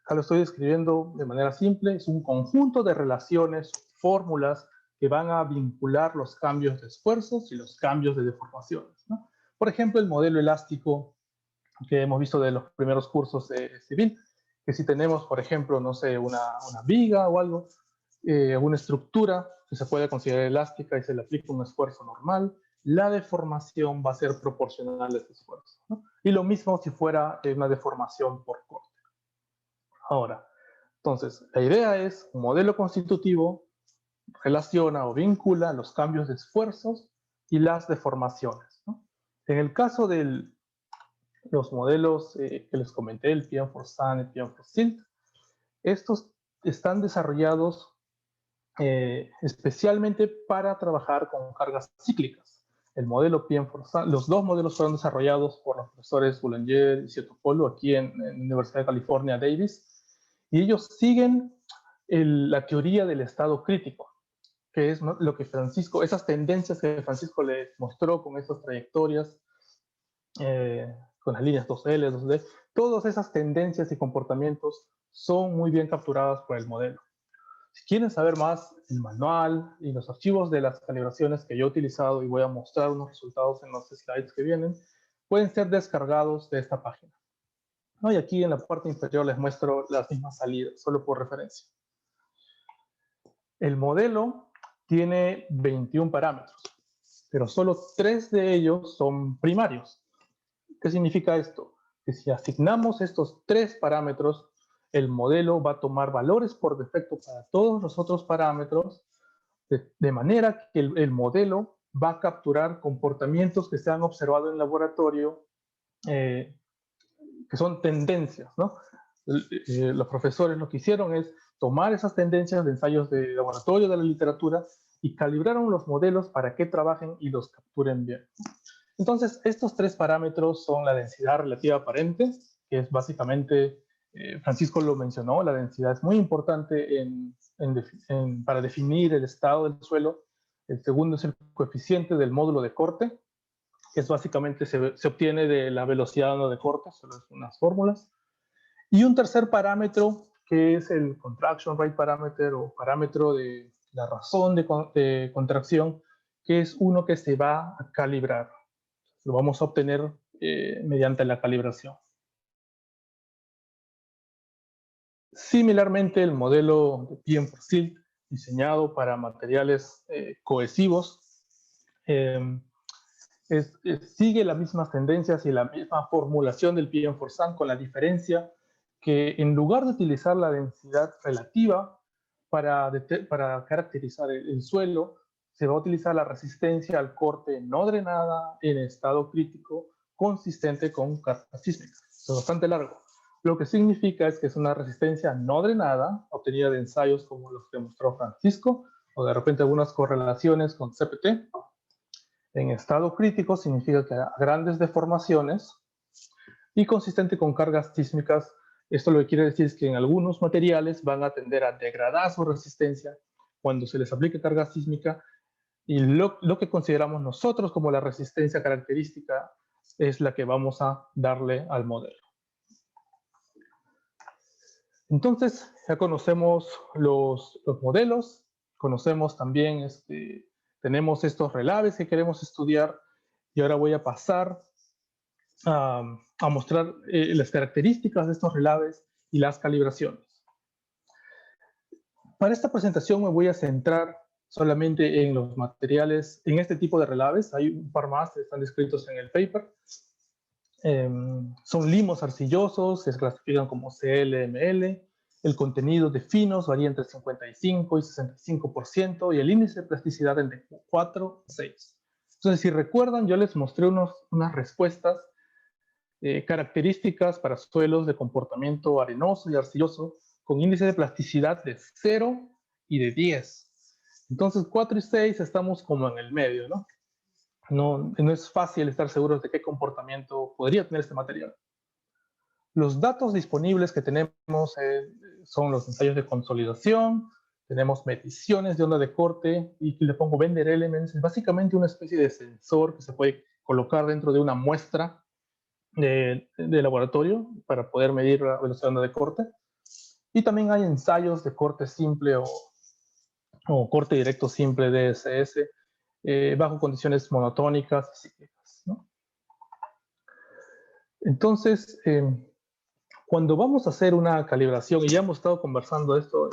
Speaker 3: Acá lo estoy describiendo de manera simple. Es un conjunto de relaciones, fórmulas que van a vincular los cambios de esfuerzos y los cambios de deformaciones, ¿no? Por ejemplo, el modelo elástico que hemos visto de los primeros cursos de civil, que si tenemos, por ejemplo, no sé, una viga o algo, una estructura que se puede considerar elástica y se le aplica un esfuerzo normal, la deformación va a ser proporcional a ese esfuerzo, ¿no? Y lo mismo si fuera una deformación por corte. Ahora, entonces, la idea es, un modelo constitutivo relaciona o vincula los cambios de esfuerzos y las deformaciones, ¿no? En el caso de los modelos que les comenté, el PM4Sand y el PM4Silt, estos están desarrollados especialmente para trabajar con cargas cíclicas. El modelo PM4Sand, los dos modelos fueron desarrollados por los profesores Boulanger y Ciotopolo aquí en la Universidad de California, Davis, y ellos siguen la teoría del estado crítico, que es, ¿no?, lo que Francisco, esas tendencias que Francisco les mostró con esas trayectorias, con las líneas 2L, 2D, todas esas tendencias y comportamientos son muy bien capturadas por el modelo. Si quieren saber más, el manual y los archivos de las calibraciones que yo he utilizado, y voy a mostrar unos resultados en los slides que vienen, pueden ser descargados de esta página, ¿no? Y aquí en la parte inferior les muestro las mismas salidas, solo por referencia. El modelo tiene 21 parámetros, pero solo 3 de ellos son primarios. ¿Qué significa esto? Que si asignamos estos 3 parámetros, el modelo va a tomar valores por defecto para todos los otros parámetros, de manera que el modelo va a capturar comportamientos que se han observado en el laboratorio, que son tendencias, ¿no? Los profesores lo que hicieron es tomar esas tendencias de ensayos de laboratorio de la literatura y calibraron los modelos para que trabajen y los capturen bien. Entonces, estos 3 parámetros son la densidad relativa aparente, que es básicamente, Francisco lo mencionó, la densidad es muy importante para definir el estado del suelo. El segundo es el coeficiente del módulo de corte, que es básicamente se obtiene de la velocidad de corte, solo es unas fórmulas. Y un tercer parámetro, que es el contraction rate parameter, o parámetro de la razón de contracción, que es uno que se va a calibrar. Lo vamos a obtener mediante la calibración. Similarmente, el modelo de PM4Silt, diseñado para materiales cohesivos, sigue las mismas tendencias y la misma formulación del PM4SAN, con la diferencia que en lugar de utilizar la densidad relativa para caracterizar el suelo, se va a utilizar la resistencia al corte no drenada en estado crítico consistente con carga sísmica. Es bastante largo. Lo que significa es que es una resistencia no drenada, obtenida de ensayos como los que mostró Francisco, o de repente algunas correlaciones con CPT. En estado crítico significa que hay grandes deformaciones, y consistente con cargas sísmicas. Esto lo que quiere decir es que en algunos materiales van a tender a degradar su resistencia cuando se les aplique carga sísmica, y lo que consideramos nosotros como la resistencia característica es la que vamos a darle al modelo. Entonces, ya conocemos los modelos, conocemos también, tenemos estos relaves que queremos estudiar, y ahora voy a pasar a mostrar las características de estos relaves y las calibraciones. Para esta presentación me voy a centrar solamente en los materiales, en este tipo de relaves. Hay un par más que están descritos en el paper. Son limos arcillosos, se clasifican como CL-ML. El contenido de finos varía entre 55 y 65%, y el índice de plasticidad entre 4 y 6. Entonces, si recuerdan, yo les mostré unas respuestas características para suelos de comportamiento arenoso y arcilloso con índice de plasticidad de 0 y de 10. Entonces 4 y 6 estamos como en el medio, ¿no? No es fácil estar seguros de qué comportamiento podría tener este material. Los datos disponibles que tenemos son los ensayos de consolidación, tenemos mediciones de onda de corte, y le pongo Bender Elements. Es básicamente una especie de sensor que se puede colocar dentro de una muestra de laboratorio para poder medir la velocidad de onda de corte. Y también hay ensayos de corte simple o corte directo simple DSS bajo condiciones monotónicas y cíclicas, ¿no? Entonces, cuando vamos a hacer una calibración, y ya hemos estado conversando esto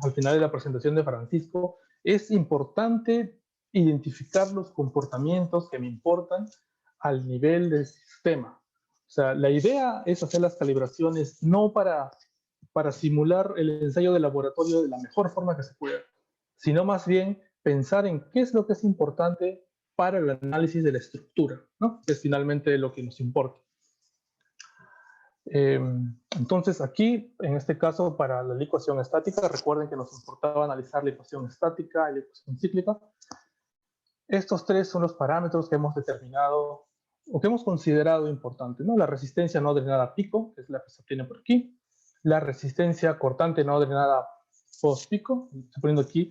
Speaker 3: al final de la presentación de Francisco, es importante identificar los comportamientos que me importan al nivel del sistema. O sea, la idea es hacer las calibraciones no para simular el ensayo de laboratorio de la mejor forma que se pueda, sino más bien pensar en qué es lo que es importante para el análisis de la estructura, ¿no? Que es finalmente lo que nos importa. Entonces aquí, en este caso, para la licuación estática, recuerden que nos importaba analizar la licuación estática y la licuación cíclica. Estos 3 son los parámetros que hemos determinado o que hemos considerado importantes, ¿no? La resistencia no drenada a pico, que es la que se obtiene por aquí. La resistencia cortante no drenada post pico, estoy poniendo aquí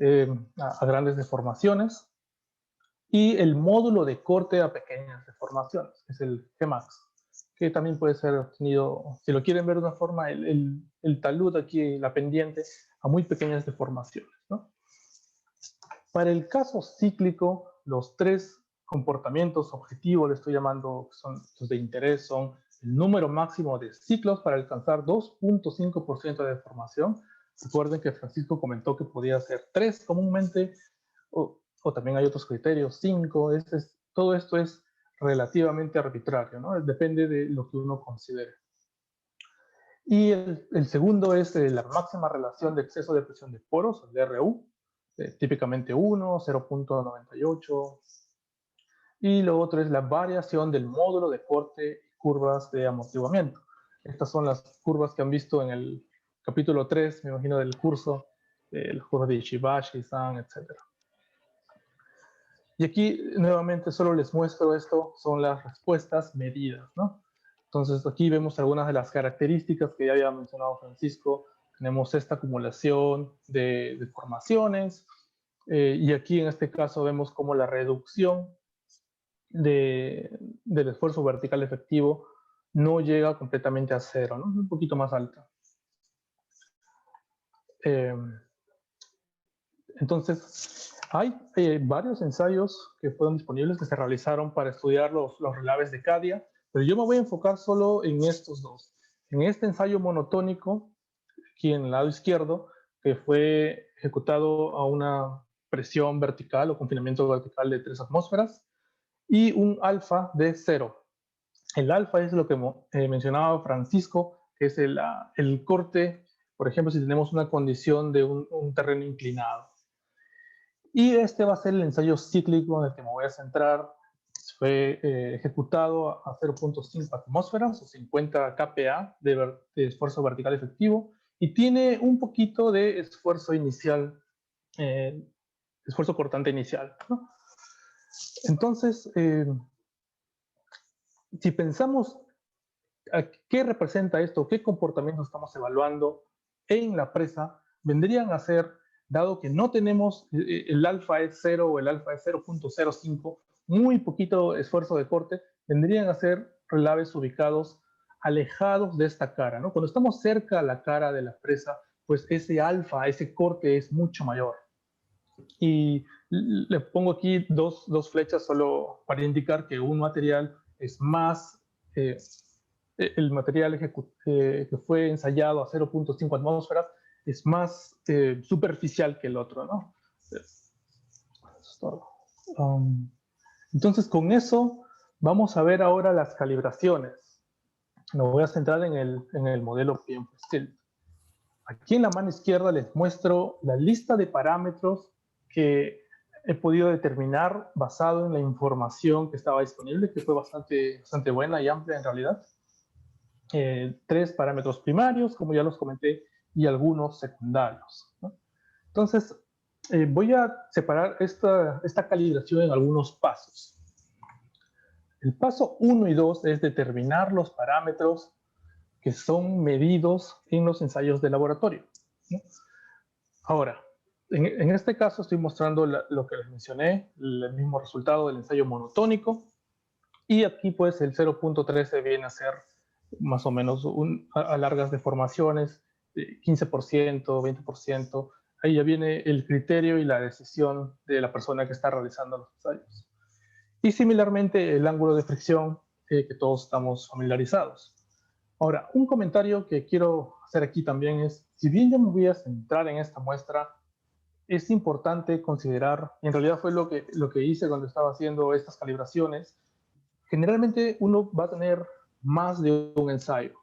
Speaker 3: a grandes deformaciones, y el módulo de corte a pequeñas deformaciones, que es el Gmax, que también puede ser obtenido, si lo quieren ver de una forma, el talud aquí, la pendiente, a muy pequeñas deformaciones, ¿no? Para el caso cíclico, los tres comportamientos objetivos, le estoy llamando, son los de interés, son el número máximo de ciclos para alcanzar 2.5% de deformación. Recuerden que Francisco comentó que podía ser 3 comúnmente, o también hay otros criterios, 5. Todo esto es relativamente arbitrario, ¿no? Depende de lo que uno considere. Y el segundo es la máxima relación de exceso de presión de poros, el DRU, típicamente 1, 0.98. Y lo otro es la variación del módulo de corte y curvas de amortiguamiento. Estas son las curvas que han visto en el capítulo 3, me imagino, del curso, las curvas de Ishibashi, San, etc. Y aquí, nuevamente, solo les muestro esto, son las respuestas medidas, ¿no? Entonces, aquí vemos algunas de las características que ya había mencionado Francisco. Tenemos esta acumulación de deformaciones, y aquí, en este caso, vemos como la reducción del esfuerzo vertical efectivo no llega completamente a cero, ¿no? Un poquito más alta. Entonces, hay varios ensayos que fueron disponibles que se realizaron para estudiar los relaves de Cadia, pero yo me voy a enfocar solo en estos dos. En este ensayo monotónico, aquí en el lado izquierdo, que fue ejecutado a una presión vertical o confinamiento vertical de 3 atmósferas, y un alfa de 0. El alfa es lo que mencionaba Francisco, que es el corte, por ejemplo, si tenemos una condición de un terreno inclinado. Y este va a ser el ensayo cíclico en el que me voy a centrar. Fue ejecutado a 0.5 atmósferas o 50 kPa de esfuerzo vertical efectivo, y tiene un poquito de esfuerzo inicial, esfuerzo cortante inicial, ¿no? Entonces, si pensamos qué representa esto, qué comportamiento estamos evaluando en la presa, vendrían a ser, dado que no tenemos el alfa es 0 o el alfa es 0.05, muy poquito esfuerzo de corte, vendrían a ser relaves ubicados alejados de esta cara, ¿no? Cuando estamos cerca a la cara de la presa, pues ese alfa, ese corte es mucho mayor. Y le pongo aquí dos flechas solo para indicar que un material es más, el material que fue ensayado a 0.5 atmósferas es más superficial que el otro, ¿no? Eso es todo. Entonces, con eso vamos a ver ahora las calibraciones. Me voy a centrar en el modelo PM4Stilt. Aquí en la mano izquierda les muestro la lista de parámetros que he podido determinar basado en la información que estaba disponible, que fue bastante buena y amplia en realidad. 3 parámetros primarios, como ya los comenté, y algunos secundarios, ¿no? Entonces, voy a separar esta calibración en algunos pasos. El paso 1 y 2 es determinar los parámetros que son medidos en los ensayos de laboratorio, ¿no? Ahora, en este caso estoy mostrando lo que les mencioné, el mismo resultado del ensayo monotónico, y aquí pues el 0.13 viene a ser más o menos a largas deformaciones, 15%, 20%, ahí ya viene el criterio y la decisión de la persona que está realizando los ensayos. Y similarmente el ángulo de fricción, que todos estamos familiarizados. Ahora, un comentario que quiero hacer aquí también es, si bien yo me voy a centrar en esta muestra, es importante considerar, y en realidad fue lo que hice cuando estaba haciendo estas calibraciones, generalmente uno va a tener más de un ensayo,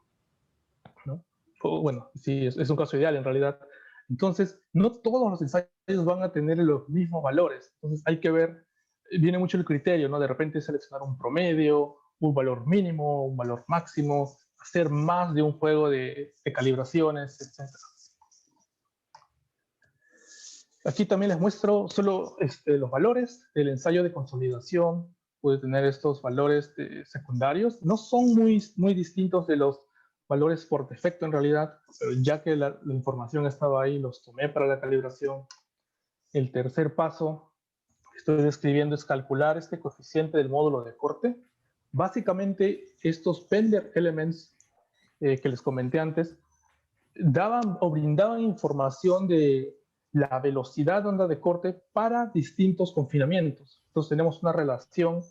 Speaker 3: ¿no? O, bueno, sí, es un caso ideal en realidad. Entonces, no todos los ensayos van a tener los mismos valores. Entonces, hay que ver, viene mucho el criterio, ¿no? De repente seleccionar un promedio, un valor mínimo, un valor máximo, hacer más de un juego de calibraciones, etc. Aquí también les muestro solo los valores del ensayo de consolidación. Puede tener estos valores secundarios. No son muy distintos de los valores por defecto en realidad, pero ya que la información estaba ahí, los tomé para la calibración. El tercer paso que estoy describiendo es calcular este coeficiente del módulo de corte. Básicamente, estos Pender Elements que les comenté antes, daban o brindaban información de la velocidad de onda de corte para distintos confinamientos. Entonces tenemos una relación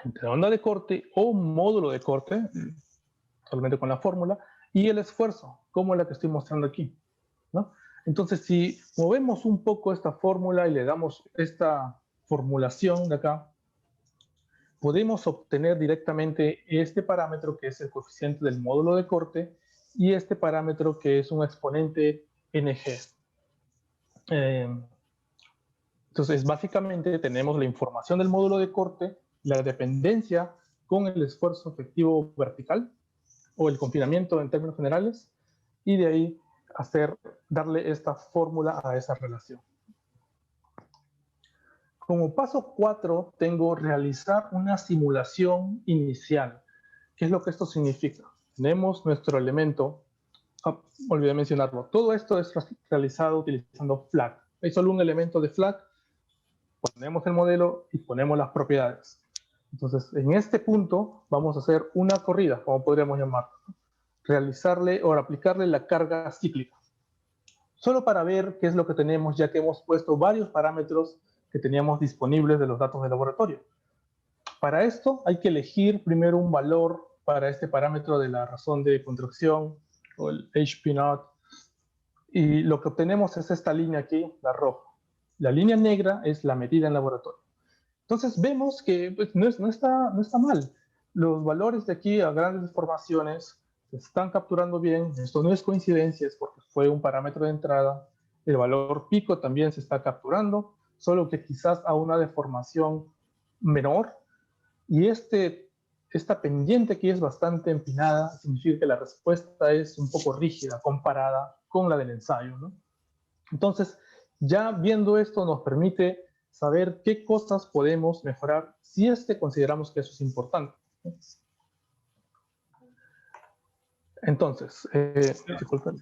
Speaker 3: entre onda de corte o módulo de corte, solamente con la fórmula, y el esfuerzo, como la que estoy mostrando aquí, ¿no? Entonces, si movemos un poco esta fórmula y le damos esta formulación de acá, podemos obtener directamente este parámetro que es el coeficiente del módulo de corte y este parámetro que es un exponente NG. Entonces, básicamente tenemos la información del módulo de corte, la dependencia con el esfuerzo efectivo vertical o el confinamiento en términos generales, y de ahí darle esta fórmula a esa relación. Como paso 4, tengo realizar una simulación inicial. ¿Qué es lo que esto significa? Tenemos nuestro elemento, olvidé mencionarlo, todo esto es realizado utilizando flag. Hay solo un elemento de flag, ponemos el modelo y ponemos las propiedades. Entonces, en este punto vamos a hacer una corrida, como podríamos llamarlo. Realizarle o aplicarle la carga cíclica. Solo para ver qué es lo que tenemos, ya que hemos puesto varios parámetros que teníamos disponibles de los datos del laboratorio. Para esto hay que elegir primero un valor para este parámetro de la razón de contracción o el HP0, y lo que obtenemos es esta línea aquí, la roja. La línea negra es la medida en laboratorio. Entonces vemos que pues, no está mal. Los valores de aquí a grandes deformaciones se están capturando bien. Esto no es coincidencia, es porque fue un parámetro de entrada. El valor pico también se está capturando, solo que quizás a una deformación menor. Y esta pendiente aquí es bastante empinada, significa que la respuesta es un poco rígida comparada con la del ensayo, ¿no? Entonces, ya viendo esto nos permite saber qué cosas podemos mejorar si es que consideramos que eso es importante. Entonces, disculpen.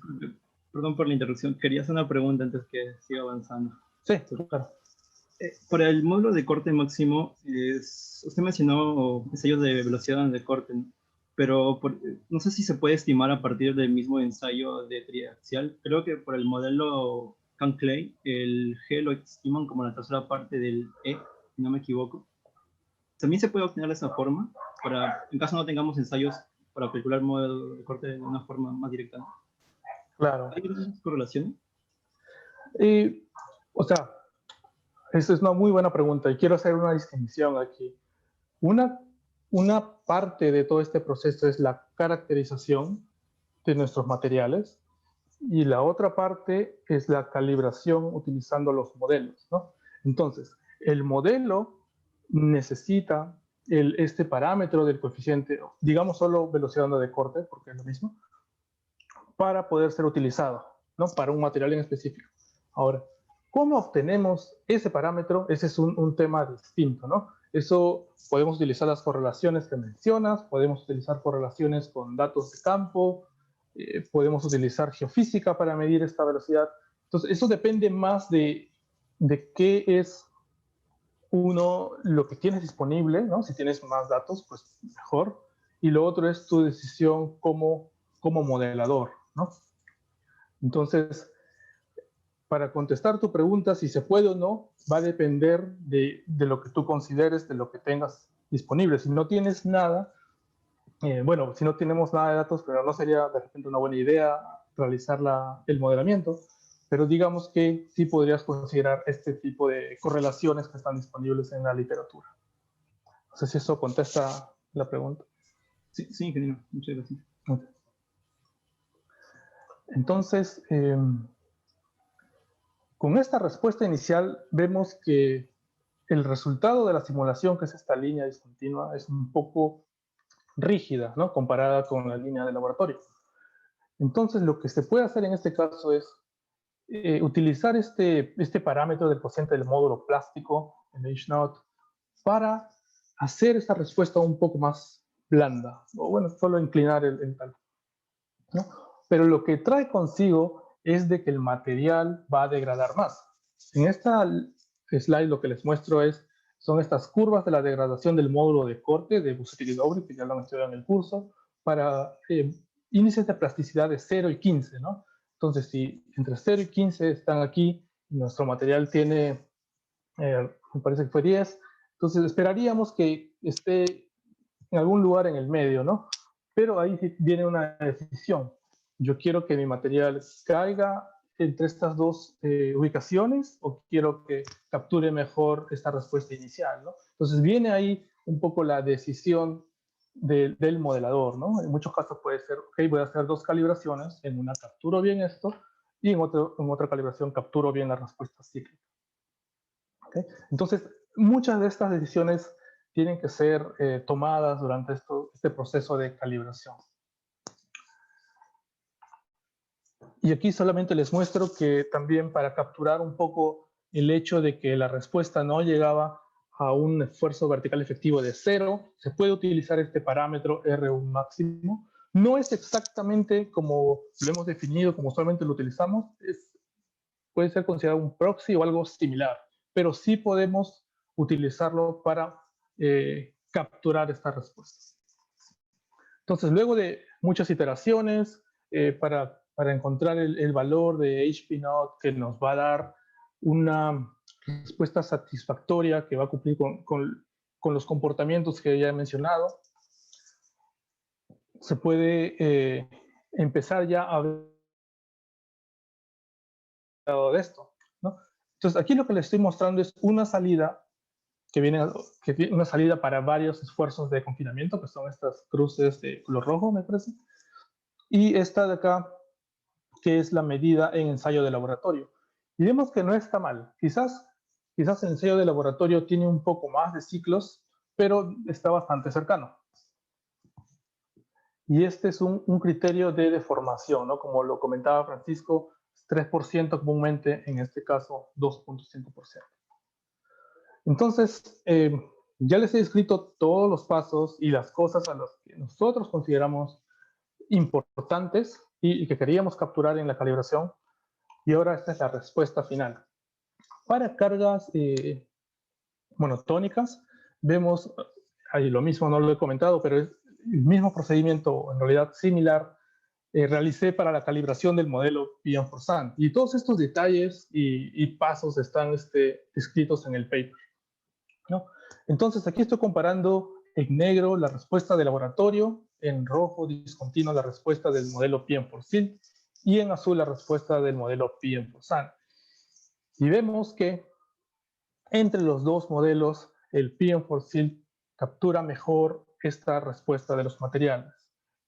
Speaker 4: Perdón por la interrupción. Quería hacer una pregunta antes que siga avanzando.
Speaker 3: Sí, claro.
Speaker 4: Para el módulo de corte máximo, usted mencionó ensayos de velocidad de corte, ¿no? Pero no sé si se puede estimar a partir del mismo ensayo de triaxial. Creo que por el modelo Kahn-Clay, el G lo estiman como la tercera parte del E, si no me equivoco. ¿También se puede obtener de esa forma? En caso no tengamos ensayos para calcular el modelo de corte de una forma más directa, ¿no?
Speaker 3: Claro.
Speaker 4: ¿Hay correlaciones?
Speaker 3: O sea, esa es una muy buena pregunta y quiero hacer una distinción aquí. Una parte de todo este proceso es la caracterización de nuestros materiales y la otra parte es la calibración utilizando los modelos, ¿no? Entonces, el modelo necesita este parámetro del coeficiente, digamos solo velocidad onda de corte, porque es lo mismo, para poder ser utilizado, ¿no? Para un material en específico. Ahora, ¿cómo obtenemos ese parámetro? Ese es un tema distinto, ¿no? Eso podemos utilizar las correlaciones que mencionas, podemos utilizar correlaciones con datos de campo, podemos utilizar geofísica para medir esta velocidad. Entonces, eso depende más de qué es lo que tienes disponible, ¿no? Si tienes más datos, pues mejor. Y lo otro es tu decisión como modelador, ¿no? Entonces, para contestar tu pregunta, si se puede o no, va a depender de lo que tú consideres, de lo que tengas disponible. Si no tienes nada, bueno, si no tenemos nada de datos, pero no sería de repente una buena idea realizar el modelamiento, pero digamos que sí podrías considerar este tipo de correlaciones que están disponibles en la literatura. No sé si eso contesta la pregunta.
Speaker 4: Sí, ingeniero. Muchas gracias.
Speaker 3: Okay. Entonces, con esta respuesta inicial vemos que el resultado de la simulación, que es esta línea discontinua, es un poco rígida, ¿no? Comparada con la línea de laboratorio. Entonces, lo que se puede hacer en este caso es utilizar este parámetro del cociente del módulo plástico, el H0, para hacer esta respuesta un poco más blanda, o bueno, solo inclinar el tal, ¿no? Pero lo que trae consigo es de que el material va a degradar más. En esta slide lo que les muestro son estas curvas de la degradación del módulo de corte de Bussetti y Dobry, que ya lo han estudiado en el curso, para índices de plasticidad de 0 y 15, ¿no? Entonces, si entre 0 y 15 están aquí, y nuestro material tiene, me parece que fue 10, entonces esperaríamos que esté en algún lugar en el medio, ¿no? Pero ahí viene una decisión. Yo quiero que mi material caiga entre estas dos ubicaciones o quiero que capture mejor esta respuesta inicial, ¿no? Entonces viene ahí un poco la decisión del modelador, ¿no? En muchos casos puede ser, ok, voy a hacer dos calibraciones, en una capturo bien esto y en otra calibración capturo bien la respuesta cíclica. ¿Okay? Entonces, muchas de estas decisiones tienen que ser tomadas durante este proceso de calibración. Y aquí solamente les muestro que también para capturar un poco el hecho de que la respuesta no llegaba a un esfuerzo vertical efectivo de 0, se puede utilizar este parámetro R1 máximo. No es exactamente como lo hemos definido, como usualmente lo utilizamos, puede ser considerado un proxy o algo similar, pero sí podemos utilizarlo para capturar estas respuestas. Entonces, luego de muchas iteraciones, para encontrar el valor de HP0 que nos va a dar una respuesta satisfactoria que va a cumplir con los comportamientos que ya he mencionado, se puede empezar ya a hablar de esto, ¿no? Entonces, aquí lo que les estoy mostrando es una salida una salida para varios esfuerzos de confinamiento, que son estas cruces de color rojo, me parece. Y esta de acá, que es la medida en ensayo de laboratorio. Y vemos que no está mal. Quizás el ensayo de laboratorio tiene un poco más de ciclos, pero está bastante cercano. Y este es un criterio de deformación, ¿no? Como lo comentaba Francisco, 3% comúnmente, en este caso 2.5%. Entonces, ya les he descrito todos los pasos y las cosas a las que nosotros consideramos importantes y que queríamos capturar en la calibración. Y ahora esta es la respuesta final. Para cargas monotónicas, vemos, ahí lo mismo, no lo he comentado, pero es el mismo procedimiento, en realidad similar, realicé para la calibración del modelo PM4SAN. Y todos estos detalles y pasos están escritos en el paper, ¿no? Entonces, aquí estoy comparando en negro la respuesta de laboratorio, en rojo discontinuo la respuesta del modelo PM4SILT y en azul la respuesta del modelo PM4SAN. Y vemos que entre los dos modelos, el PM4SILT captura mejor esta respuesta de los materiales.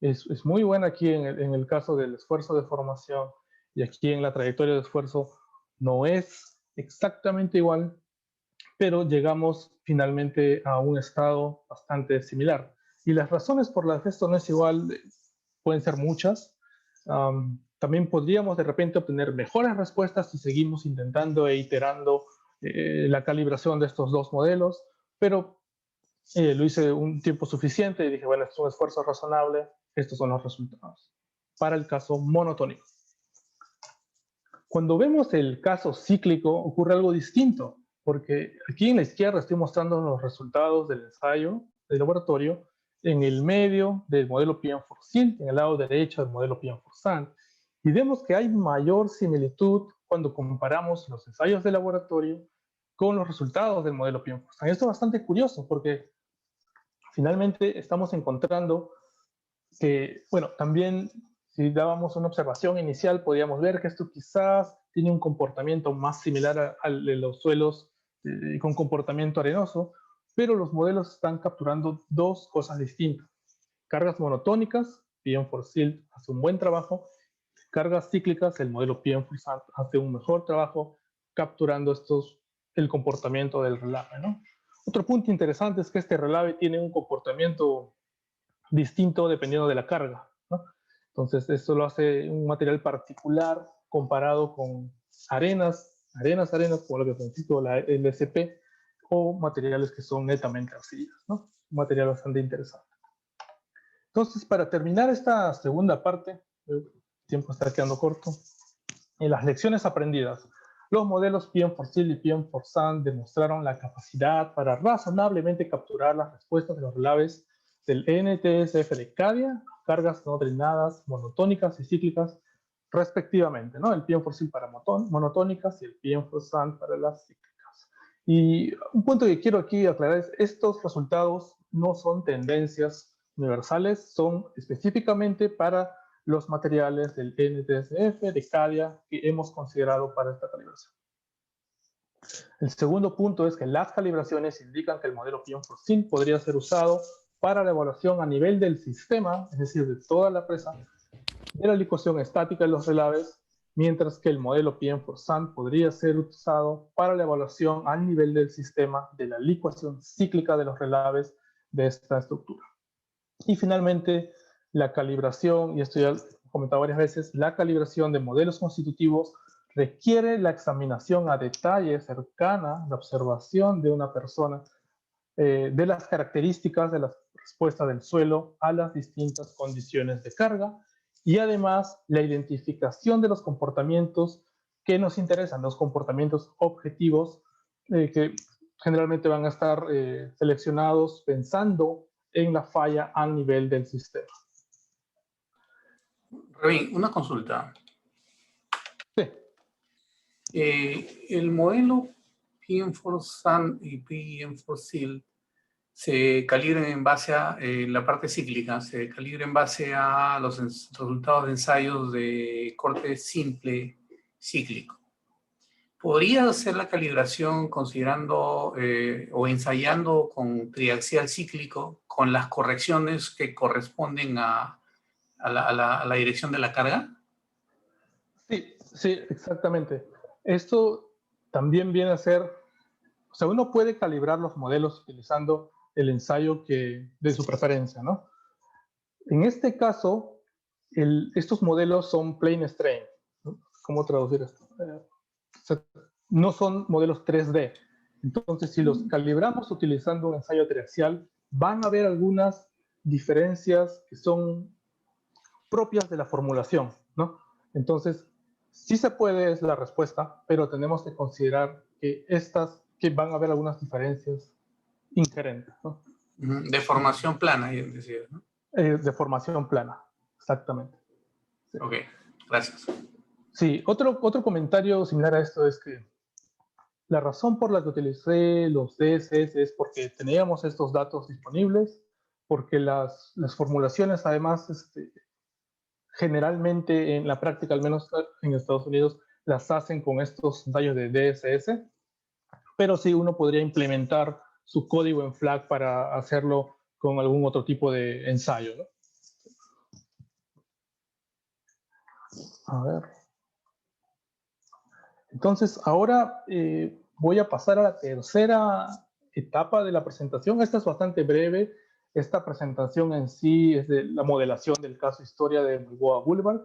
Speaker 3: Es muy buena aquí en el caso del esfuerzo de formación, y aquí en la trayectoria de esfuerzo no es exactamente igual, pero llegamos finalmente a un estado bastante similar. Y las razones por las que esto no es igual pueden ser muchas. También podríamos de repente obtener mejores respuestas si seguimos intentando e iterando la calibración de estos dos modelos, pero lo hice un tiempo suficiente y dije, bueno, es un esfuerzo razonable, estos son los resultados. Para el caso monotónico. Cuando vemos el caso cíclico, ocurre algo distinto, porque aquí en la izquierda estoy mostrando los resultados del ensayo del laboratorio en el medio del modelo PM4SILT, en el lado derecho del modelo PM4SAN, y vemos que hay mayor similitud cuando comparamos los ensayos de laboratorio con los resultados del modelo PM4SAN. Esto es bastante curioso, porque finalmente estamos encontrando que, bueno, también si dábamos una observación inicial, podíamos ver que esto quizás tiene un comportamiento más similar al de los suelos con comportamiento arenoso, pero los modelos están capturando dos cosas distintas. Cargas monotónicas, PM4SILT hace un buen trabajo. Cargas cíclicas, el modelo PM4SAN hace un mejor trabajo capturando el comportamiento del relave, ¿no? Otro punto interesante es que este relave tiene un comportamiento distinto dependiendo de la carga, ¿no? Entonces, esto lo hace un material particular comparado con arenas, como lo que necesito, la LSP, o materiales que son netamente arcillas, ¿no? Un material bastante interesante. Entonces, para terminar esta segunda parte, el tiempo está quedando corto, en las lecciones aprendidas. Los modelos PM4SIL y PM4SUN demostraron la capacidad para razonablemente capturar las respuestas de los relaves del NTSF de Cadia, cargas no drenadas, monotónicas y cíclicas, respectivamente, ¿no? El PM4SIL para monotónicas y el PM4SUN para las cíclicas. Y un punto que quiero aquí aclarar es, estos resultados no son tendencias universales, son específicamente para los materiales del NTSF de Cadia que hemos considerado para esta calibración. El segundo punto es que las calibraciones indican que el modelo PM4SIL podría ser usado para la evaluación a nivel del sistema, es decir, de toda la presa, de la licuación estática de los relaves, mientras que el modelo PM4SUN podría ser usado para la evaluación al nivel del sistema de la licuación cíclica de los relaves de esta estructura. Y finalmente, la calibración, y esto ya lo he comentado varias veces, la calibración de modelos constitutivos requiere la examinación a detalle cercana, la observación de una persona, de las características de la respuesta del suelo a las distintas condiciones de carga, y además la identificación de los comportamientos que nos interesan, los comportamientos objetivos, que generalmente van a estar seleccionados pensando en la falla a nivel del sistema.
Speaker 1: Rabín, una consulta.
Speaker 3: Sí.
Speaker 1: El modelo PM4SUN y PM4SIL se calibran en base a la parte cíclica, se calibra en base a los resultados de ensayos de corte simple cíclico. ¿Podría hacer la calibración considerando o ensayando con triaxial cíclico con las correcciones que corresponden a la dirección de la carga?
Speaker 3: Sí, sí, exactamente. Esto también viene a ser, o sea, uno puede calibrar los modelos utilizando el ensayo de su preferencia, ¿no? En este caso, estos modelos son plane strain, ¿no? ¿Cómo traducir esto? O sea, no son modelos 3D. Entonces, si los calibramos utilizando un ensayo triaxial, van a haber algunas diferencias que son propias de la formulación, ¿no? Entonces, sí se puede, es la respuesta, pero tenemos que considerar que van a haber algunas diferencias inherentes, ¿no?
Speaker 1: De formación plana, es decir, ¿no?
Speaker 3: De formación plana, exactamente. Sí.
Speaker 1: Ok, gracias.
Speaker 3: Sí, otro comentario similar a esto es que la razón por la que utilicé los DSS es porque teníamos estos datos disponibles, porque las formulaciones además generalmente en la práctica, al menos en Estados Unidos, las hacen con estos ensayos de DSS, pero sí uno podría implementar su código en FLAC para hacerlo con algún otro tipo de ensayo, ¿no? A ver. Entonces, ahora voy a pasar a la tercera etapa de la presentación. Esta es bastante breve. Esta presentación en sí es de la modelación del caso historia de Balboa Boulevard.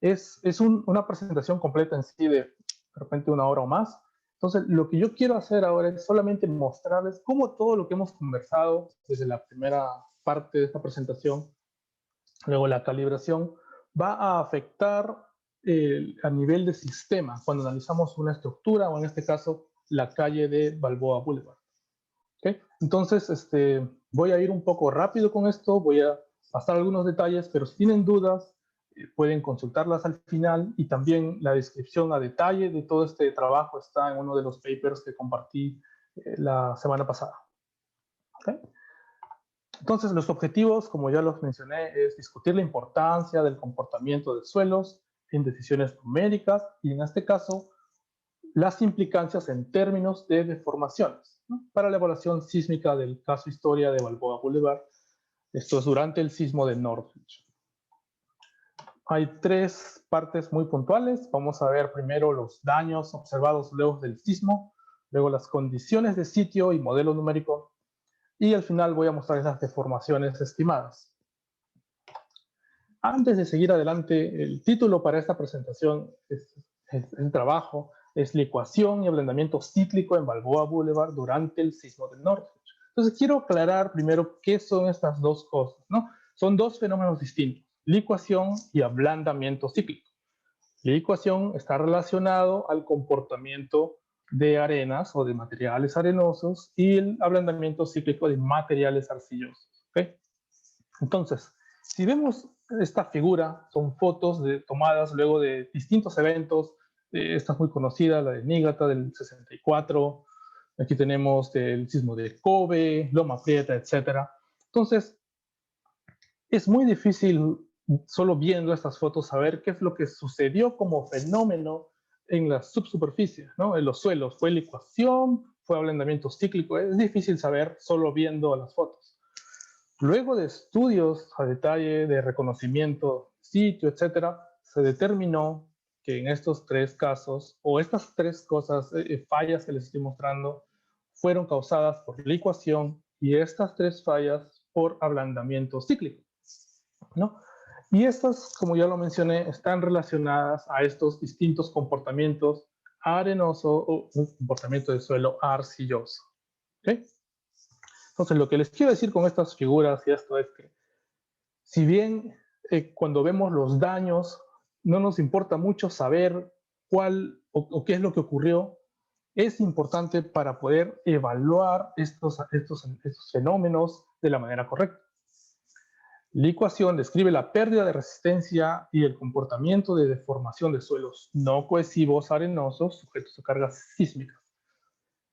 Speaker 3: Es una presentación completa en sí de repente 1 hora o más. Entonces, lo que yo quiero hacer ahora es solamente mostrarles cómo todo lo que hemos conversado desde la primera parte de esta presentación, luego la calibración, va a afectar a nivel de sistema cuando analizamos una estructura, o en este caso, la calle de Balboa Boulevard. ¿Okay? Entonces, voy a ir un poco rápido con esto, voy a pasar algunos detalles, pero si tienen dudas, pueden consultarlas al final, y también la descripción a detalle de todo este trabajo está en uno de los papers que compartí la semana pasada. ¿Okay? Entonces, los objetivos, como ya los mencioné, es discutir la importancia del comportamiento de suelos en decisiones numéricas y, en este caso, las implicancias en términos de deformaciones, ¿no? Para la evaluación sísmica del caso historia de Balboa Boulevard. Esto es durante el sismo de Northridge. Hay 3 partes muy puntuales. Vamos a ver primero los daños observados luego del sismo, luego las condiciones de sitio y modelo numérico, y al final voy a mostrar las deformaciones estimadas. Antes de seguir adelante, el título para esta presentación el trabajo es licuación y ablandamiento cíclico en Balboa Boulevard durante el sismo de Northridge. Entonces quiero aclarar primero qué son estas dos cosas, ¿no? Son 2 fenómenos distintos, licuación y ablandamiento cíclico. licuación está relacionado al comportamiento de arenas o de materiales arenosos y el ablandamiento cíclico de materiales arcillosos. ¿Okay? Entonces, si vemos esta figura, son fotos tomadas luego de distintos eventos. Esta es muy conocida, la de Niigata del 64. Aquí tenemos el sismo de Kobe, Loma Prieta, etc. Entonces, es muy difícil solo viendo estas fotos saber qué es lo que sucedió como fenómeno en la subsuperficie, ¿no? En los suelos. ¿Fue licuación? ¿Fue ablandamiento cíclico? Es difícil saber solo viendo las fotos. Luego de estudios a detalle, de reconocimiento, sitio, etc., se determinó que en estos tres casos, o estas tres cosas, fallas que les estoy mostrando, fueron causadas por licuación y estas tres fallas por ablandamiento cíclico, ¿no? Y estas, como ya lo mencioné, están relacionadas a estos distintos comportamientos arenoso o un comportamiento de suelo arcilloso. ¿Okay? Entonces, lo que les quiero decir con estas figuras y esto es que, si bien cuando vemos los daños, no nos importa mucho saber cuál o qué es lo que ocurrió, es importante para poder evaluar estos fenómenos de la manera correcta. Licuación describe la pérdida de resistencia y el comportamiento de deformación de suelos no cohesivos arenosos sujetos a cargas sísmicas.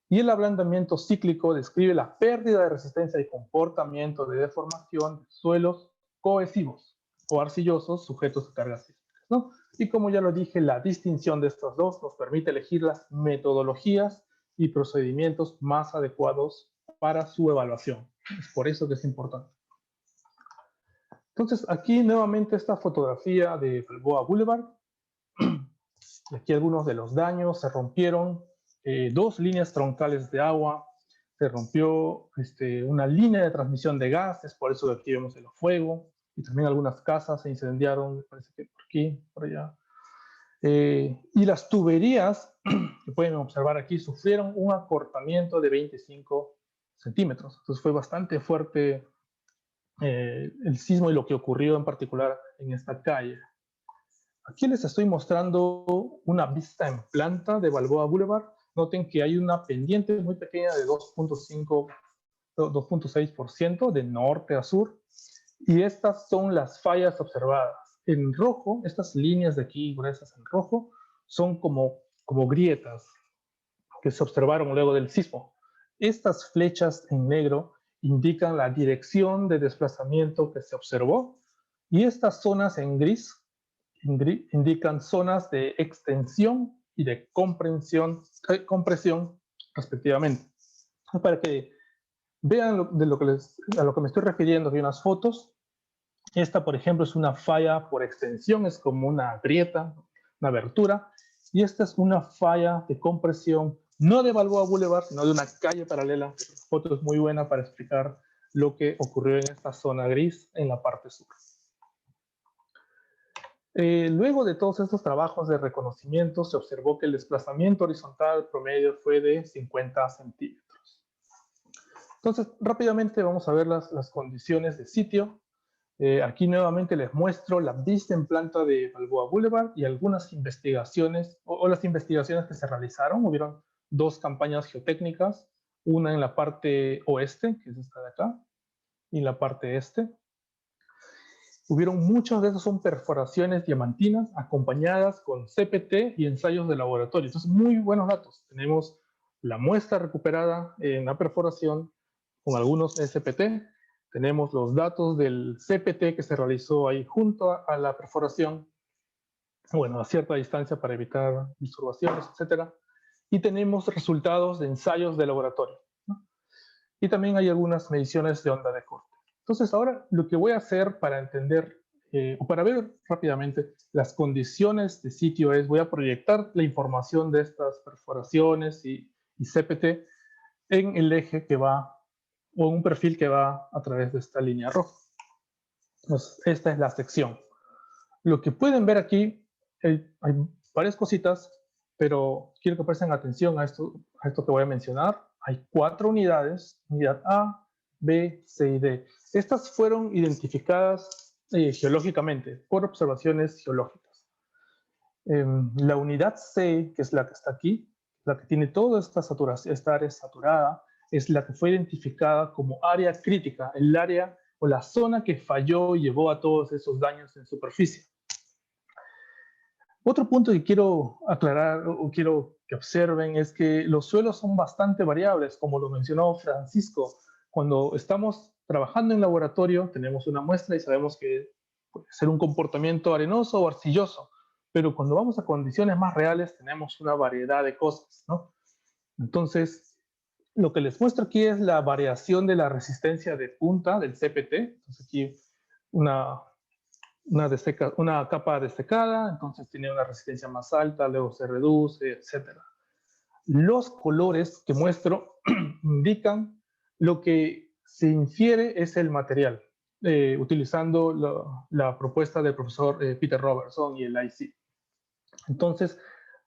Speaker 3: Y el ablandamiento cíclico describe la pérdida de resistencia y comportamiento de deformación de suelos cohesivos o arcillosos sujetos a cargas sísmicas, ¿no? Y como ya lo dije, la distinción de estos dos nos permite elegir las metodologías y procedimientos más adecuados para su evaluación. Es por eso que es importante. Entonces, aquí nuevamente esta fotografía de Balboa Boulevard. Aquí algunos de los daños: se rompieron dos líneas troncales de agua, se rompió una línea de transmisión de gases, por eso aquí vemos el fuego, y también algunas casas se incendiaron, me parece que por aquí, por allá. Y las tuberías, que pueden observar aquí, sufrieron un acortamiento de 25 centímetros. Entonces fue bastante fuerte el sismo y lo que ocurrió en particular en esta calle. Aquí les estoy mostrando una vista en planta de Balboa Boulevard. Noten que hay una pendiente muy pequeña de 2.6% de norte a sur. Y estas son las fallas observadas. En rojo, estas líneas de aquí gruesas en rojo, son como grietas que se observaron luego del sismo. Estas flechas en negro indican la dirección de desplazamiento que se observó, y estas zonas en gris indican zonas de extensión y de compresión respectivamente. Para que vean a lo que me estoy refiriendo, vi unas fotos. Esta, por ejemplo, es una falla por extensión, es como una grieta, una abertura, y esta es una falla de compresión, no de Balboa Boulevard, sino de una calle paralela. La foto es muy buena para explicar lo que ocurrió en esta zona gris en la parte sur. Luego de todos estos trabajos de reconocimiento, se observó que el desplazamiento horizontal promedio fue de 50 centímetros. Entonces, rápidamente vamos a ver las condiciones de sitio. Aquí nuevamente les muestro la vista en planta de Balboa Boulevard y algunas investigaciones, o las investigaciones que se realizaron. Hubieron dos campañas geotécnicas, una en la parte oeste, que es esta de acá, y la parte este. Hubieron muchas de esas, son perforaciones diamantinas acompañadas con CPT y ensayos de laboratorio. Entonces, muy buenos datos. Tenemos la muestra recuperada en la perforación con algunos SPT. Tenemos los datos del CPT que se realizó ahí junto a la perforación, bueno, a cierta distancia para evitar disturbaciones, etc. Y tenemos resultados de ensayos de laboratorio, ¿no? Y también hay algunas mediciones de onda de corte. Entonces, ahora lo que voy a hacer para entender, o para ver rápidamente las condiciones de sitio, es voy a proyectar la información de estas perforaciones y CPT en el eje que va, o en un perfil que va a través de esta línea roja. Entonces, esta es la sección. Lo que pueden ver aquí, hay varias cositas, pero quiero que presten atención a esto que voy a mencionar. Hay 4 unidades, unidad A, B, C y D. Estas fueron identificadas geológicamente por observaciones geológicas. La unidad C, que es la que está aquí, la que tiene toda esta área saturada, es la que fue identificada como área crítica, el área o la zona que falló y llevó a todos esos daños en superficie. Otro punto que quiero aclarar o quiero que observen es que los suelos son bastante variables, como lo mencionó Francisco. Cuando estamos trabajando en laboratorio, tenemos una muestra y sabemos que puede ser un comportamiento arenoso o arcilloso, pero cuando vamos a condiciones más reales tenemos una variedad de cosas, ¿no? Entonces, lo que les muestro aquí es la variación de la resistencia de punta del CPT. Entonces aquí una capa destecada, entonces tiene una resistencia más alta, luego se reduce, etc. Los colores que muestro indican lo que se infiere es el material, utilizando la propuesta del profesor Peter Robertson y el IC. Entonces,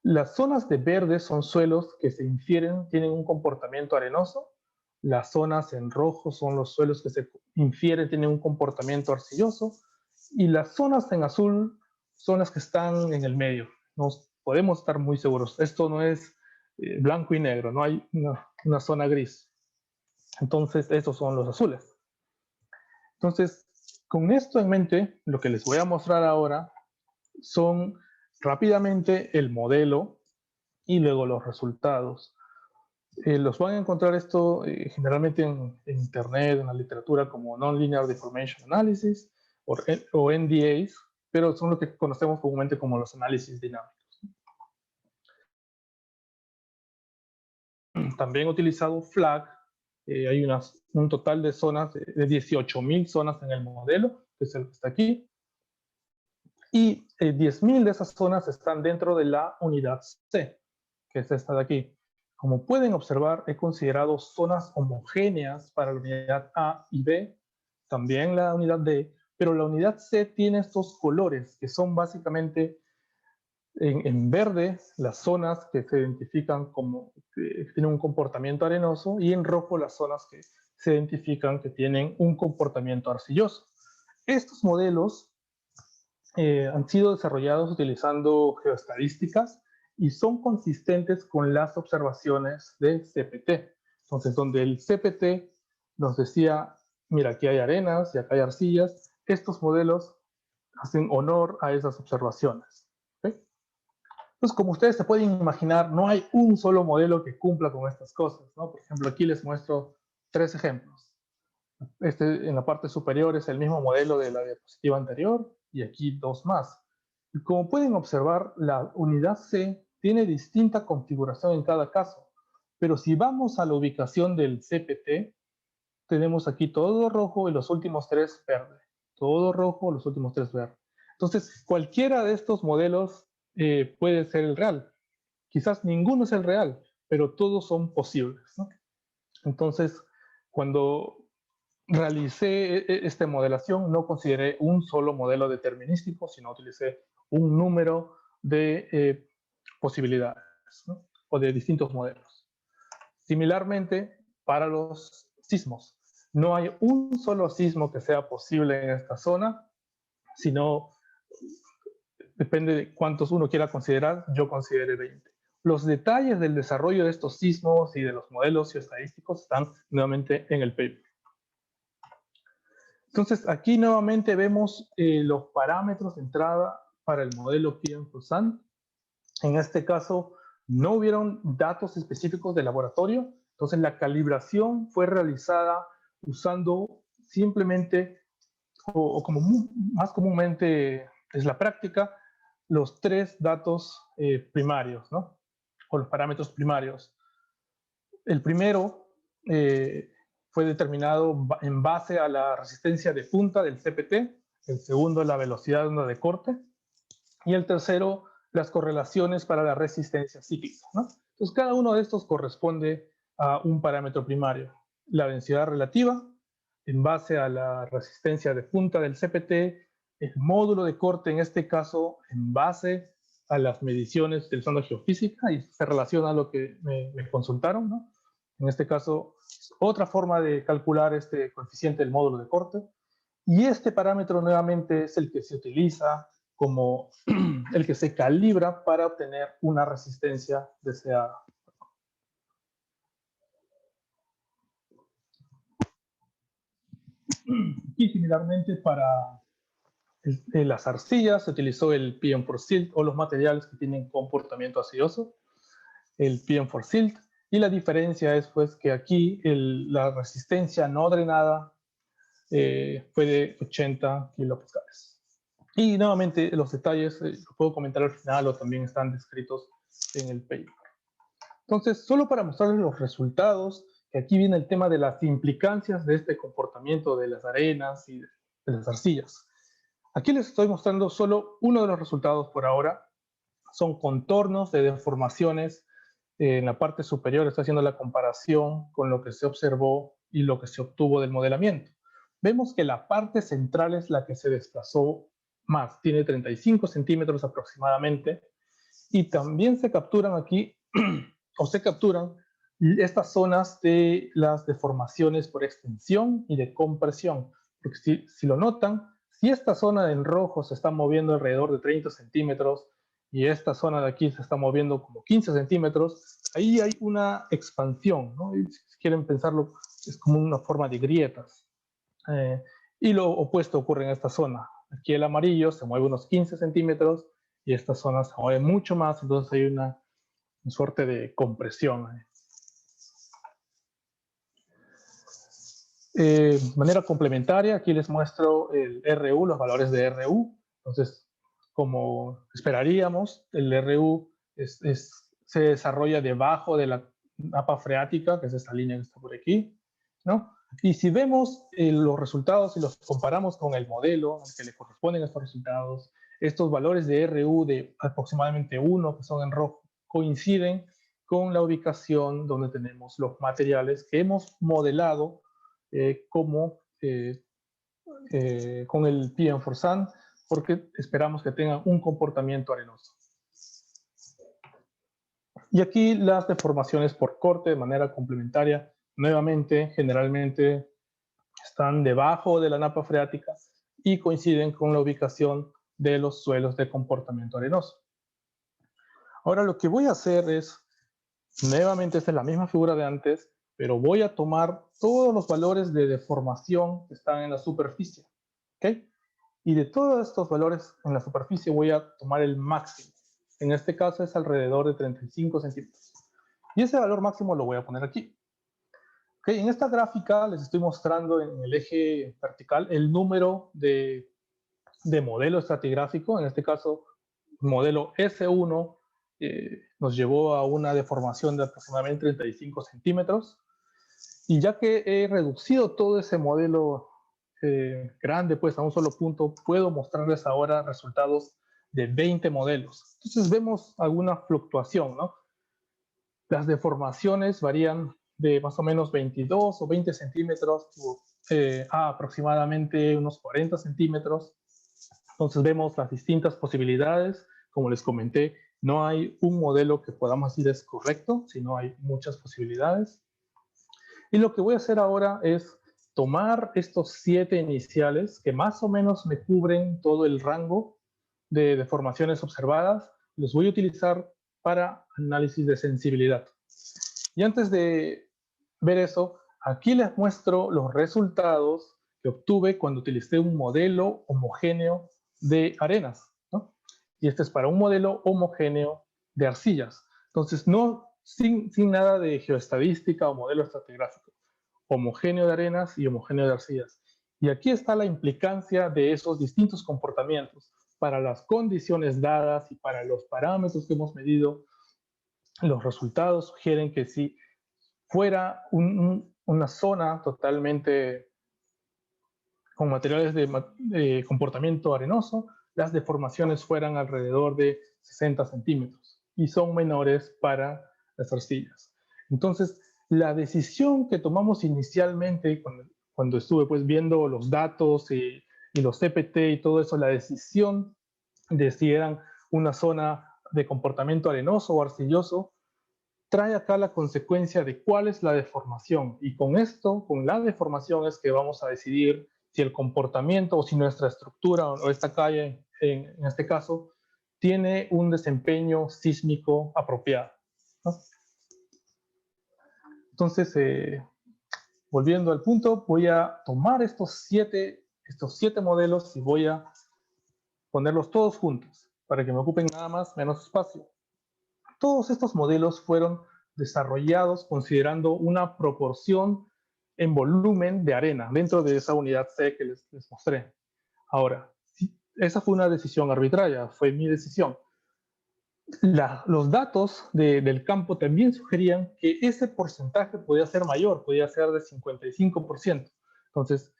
Speaker 3: las zonas de verde son suelos que se infieren, tienen un comportamiento arenoso. Las zonas en rojo son los suelos que se infieren, tienen un comportamiento arcilloso. Y las zonas en azul son las que están en el medio. Nos podemos estar muy seguros. Esto no es blanco y negro, no hay una zona gris. Entonces, estos son los azules. Entonces, con esto en mente, lo que les voy a mostrar ahora son rápidamente el modelo y luego los resultados. Los van a encontrar esto generalmente en internet, en la literatura, como Non-Linear Deformation Analysis o NDAs, pero son lo que conocemos comúnmente como los análisis dinámicos. También he utilizado FLAG. Hay un total de zonas, de 18.000 zonas en el modelo, que es el que está aquí. Y 10.000 de esas zonas están dentro de la unidad C, que es esta de aquí. Como pueden observar, he considerado zonas homogéneas para la unidad A y B, también la unidad D, pero la unidad C tiene estos colores, que son básicamente en verde las zonas que se identifican como que tienen un comportamiento arenoso, y en rojo las zonas que se identifican que tienen un comportamiento arcilloso. Estos modelos han sido desarrollados utilizando geoestadísticas y son consistentes con las observaciones de CPT. Entonces, donde el CPT nos decía, mira, aquí hay arenas y acá hay arcillas, estos modelos hacen honor a esas observaciones. ¿Okay? Entonces, como ustedes se pueden imaginar, no hay un solo modelo que cumpla con estas cosas, ¿no? Por ejemplo, aquí les muestro 3 ejemplos. En la parte superior es el mismo modelo de la diapositiva anterior, y aquí 2 más. Y como pueden observar, la unidad C tiene distinta configuración en cada caso, pero si vamos a la ubicación del CPT, tenemos aquí todo rojo y los últimos 3 verde. Todo rojo, los últimos 3 verde. Entonces, cualquiera de estos modelos puede ser el real. Quizás ninguno es el real, pero todos son posibles, ¿no? Entonces, cuando realicé esta modelación, no consideré un solo modelo determinístico, sino utilicé un número de posibilidades, ¿no? O de distintos modelos. Similarmente, para los sismos, no hay un solo sismo que sea posible en esta zona, sino depende de cuántos uno quiera considerar. Yo consideré 20. Los detalles del desarrollo de estos sismos y de los modelos geoestadísticos están nuevamente en el paper. Entonces, aquí nuevamente vemos los parámetros de entrada para el modelo PM+Ant. En este caso, no hubieron datos específicos de laboratorio, entonces la calibración fue realizada usando simplemente, o como más comúnmente es la práctica, los 3 datos primarios, ¿no? O los parámetros primarios. El primero fue determinado en base a la resistencia de punta del CPT, el segundo la velocidad de onda de corte, y el tercero las correlaciones para la resistencia cíclica, ¿no? Entonces, cada uno de estos corresponde a un parámetro primario. La densidad relativa, en base a la resistencia de punta del CPT, el módulo de corte, en este caso, en base a las mediciones del sonda geofísica, y se relaciona a lo que me consultaron, ¿no? En este caso, otra forma de calcular este coeficiente del módulo de corte. Y este parámetro nuevamente es el que se utiliza como el que se calibra para obtener una resistencia deseada. Y similarmente para las arcillas se utilizó el PM4 Silt o los materiales que tienen comportamiento arcilloso, el PM4 Silt, y la diferencia es pues que aquí la resistencia no drenada fue de 80 kilopascales. Y nuevamente los detalles los puedo comentar al final o también están descritos en el paper. Entonces, solo para mostrarles los resultados, que aquí viene el tema de las implicancias de este comportamiento de las arenas y de las arcillas. Aquí les estoy mostrando solo uno de los resultados por ahora. Son contornos de deformaciones en la parte superior. Estoy haciendo la comparación con lo que se observó y lo que se obtuvo del modelamiento. Vemos que la parte central es la que se desplazó más. Tiene 35 centímetros aproximadamente. Y también se capturan aquí, o se capturan estas zonas de las deformaciones por extensión y de compresión. Porque si lo notan, si esta zona en rojo se está moviendo alrededor de 30 centímetros y esta zona de aquí se está moviendo como 15 centímetros, ahí hay una expansión, ¿no? Y si quieren pensarlo, es como una forma de grietas. Y lo opuesto ocurre en esta zona. Aquí el amarillo se mueve unos 15 centímetros y esta zona se mueve mucho más, entonces hay una suerte de compresión. De manera complementaria, aquí les muestro el RU, los valores de RU. Entonces, como esperaríamos, el RU se desarrolla debajo de la napa freática, que es esta línea que está por aquí, ¿no? Y si vemos los resultados y los comparamos con el modelo al que le corresponden estos resultados, estos valores de RU de aproximadamente 1, que son en rojo, coinciden con la ubicación donde tenemos los materiales que hemos modelado con el PM4 Sand, porque esperamos que tengan un comportamiento arenoso. Y aquí las deformaciones por corte de manera complementaria, nuevamente, generalmente están debajo de la napa freática y coinciden con la ubicación de los suelos de comportamiento arenoso. Ahora lo que voy a hacer es, nuevamente esta es la misma figura de antes, pero voy a tomar todos los valores de deformación que están en la superficie, ¿ok? Y de todos estos valores en la superficie voy a tomar el máximo. En este caso es alrededor de 35 centímetros. Y ese valor máximo lo voy a poner aquí. ¿Okay? En esta gráfica les estoy mostrando en el eje vertical el número de modelo estratigráfico. En este caso, modelo S1 nos llevó a una deformación de aproximadamente 35 centímetros. Y ya que he reducido todo ese modelo grande pues a un solo punto, puedo mostrarles ahora resultados de 20 modelos. Entonces vemos alguna fluctuación, ¿no? Las deformaciones varían de más o menos 22 o 20 centímetros a aproximadamente unos 40 centímetros. Entonces vemos las distintas posibilidades. Como les comenté, no hay un modelo que podamos decir es correcto, sino hay muchas posibilidades. Y lo que voy a hacer ahora es tomar estos 7 iniciales que más o menos me cubren todo el rango de deformaciones observadas. Los voy a utilizar para análisis de sensibilidad. Y antes de ver eso, aquí les muestro los resultados que obtuve cuando utilicé un modelo homogéneo de arenas, ¿no? Y este es para un modelo homogéneo de arcillas. Entonces, no sin nada de geoestadística o modelo estratigráfico. Homogéneo de arenas y homogéneo de arcillas. Y aquí está la implicancia de esos distintos comportamientos para las condiciones dadas y para los parámetros que hemos medido. Los resultados sugieren que si fuera una zona totalmente con materiales de comportamiento arenoso, las deformaciones fueran alrededor de 60 centímetros y son menores para las arcillas. Entonces, la decisión que tomamos inicialmente cuando estuve pues viendo los datos y los CPT y todo eso, la decisión de si eran una zona de comportamiento arenoso o arcilloso, trae acá la consecuencia de cuál es la deformación. Y con esto, con la deformación, es que vamos a decidir si el comportamiento o si nuestra estructura o esta calle en este caso, tiene un desempeño sísmico apropiado, ¿no? Entonces, volviendo al punto, voy a tomar estos siete modelos y voy a ponerlos todos juntos para que me ocupen nada más menos espacio. Todos estos modelos fueron desarrollados considerando una proporción en volumen de arena dentro de esa unidad C que les mostré. Ahora, esa fue una decisión arbitraria, fue mi decisión. Los datos del campo también sugerían que ese porcentaje podía ser mayor, podía ser de 55%. Entonces,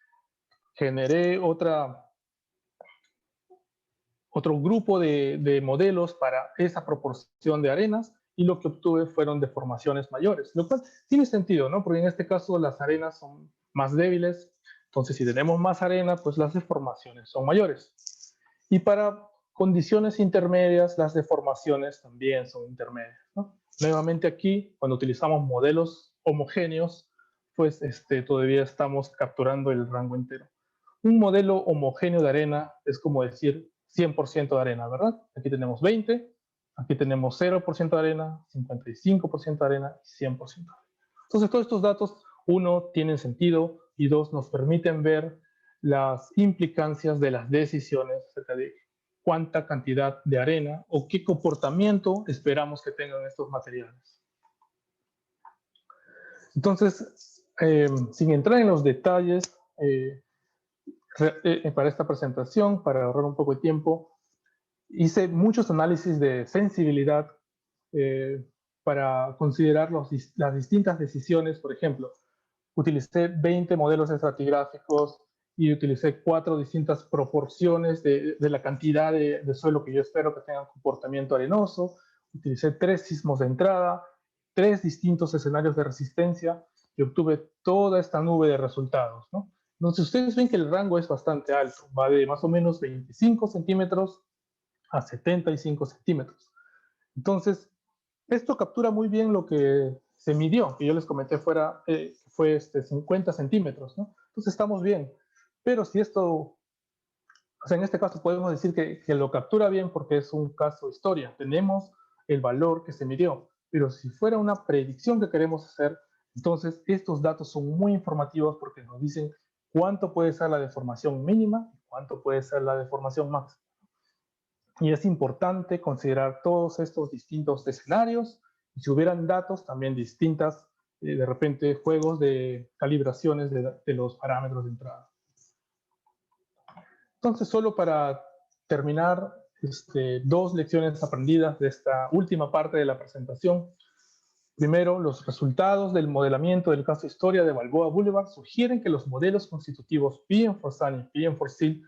Speaker 3: generé otro grupo de modelos para esa proporción de arenas y lo que obtuve fueron deformaciones mayores, lo cual tiene sentido, ¿no? Porque en este caso las arenas son más débiles, entonces si tenemos más arena, pues las deformaciones son mayores. Y para condiciones intermedias, las deformaciones también son intermedias, ¿no? Nuevamente aquí, cuando utilizamos modelos homogéneos, pues todavía estamos capturando el rango entero. Un modelo homogéneo de arena es como decir 100% de arena, ¿verdad? Aquí tenemos 20, aquí tenemos 0% de arena, 55% de arena y 100% de arena. Entonces, todos estos datos, uno, tienen sentido y dos, nos permiten ver las implicancias de las decisiones acerca de cuánta cantidad de arena o qué comportamiento esperamos que tengan estos materiales. Entonces, sin entrar en los detalles, para esta presentación, para ahorrar un poco de tiempo, hice muchos análisis de sensibilidad para considerar las distintas decisiones. Por ejemplo, utilicé 20 modelos estratigráficos y utilicé 4 distintas proporciones de la cantidad de suelo que yo espero que tenga comportamiento arenoso. Utilicé 3 sismos de entrada, 3 distintos escenarios de resistencia y obtuve toda esta nube de resultados, ¿no? Entonces, ustedes ven que el rango es bastante alto, va de más o menos 25 centímetros a 75 centímetros. Entonces, esto captura muy bien lo que se midió, que yo les comenté fue 50 centímetros, ¿no? Entonces estamos bien. Pero si esto, o sea, en este caso podemos decir que lo captura bien porque es un caso historia. Tenemos el valor que se midió. Pero si fuera una predicción que queremos hacer, entonces estos datos son muy informativos porque nos dicen cuánto puede ser la deformación mínima y cuánto puede ser la deformación máxima. Y es importante considerar todos estos distintos escenarios y si hubieran datos también distintas, de repente juegos de calibraciones de los parámetros de entrada. Entonces, solo para terminar, 2 lecciones aprendidas de esta última parte de la presentación. Primero, los resultados del modelamiento del caso historia de Balboa Boulevard sugieren que los modelos constitutivos PM4SUN y PM4SIL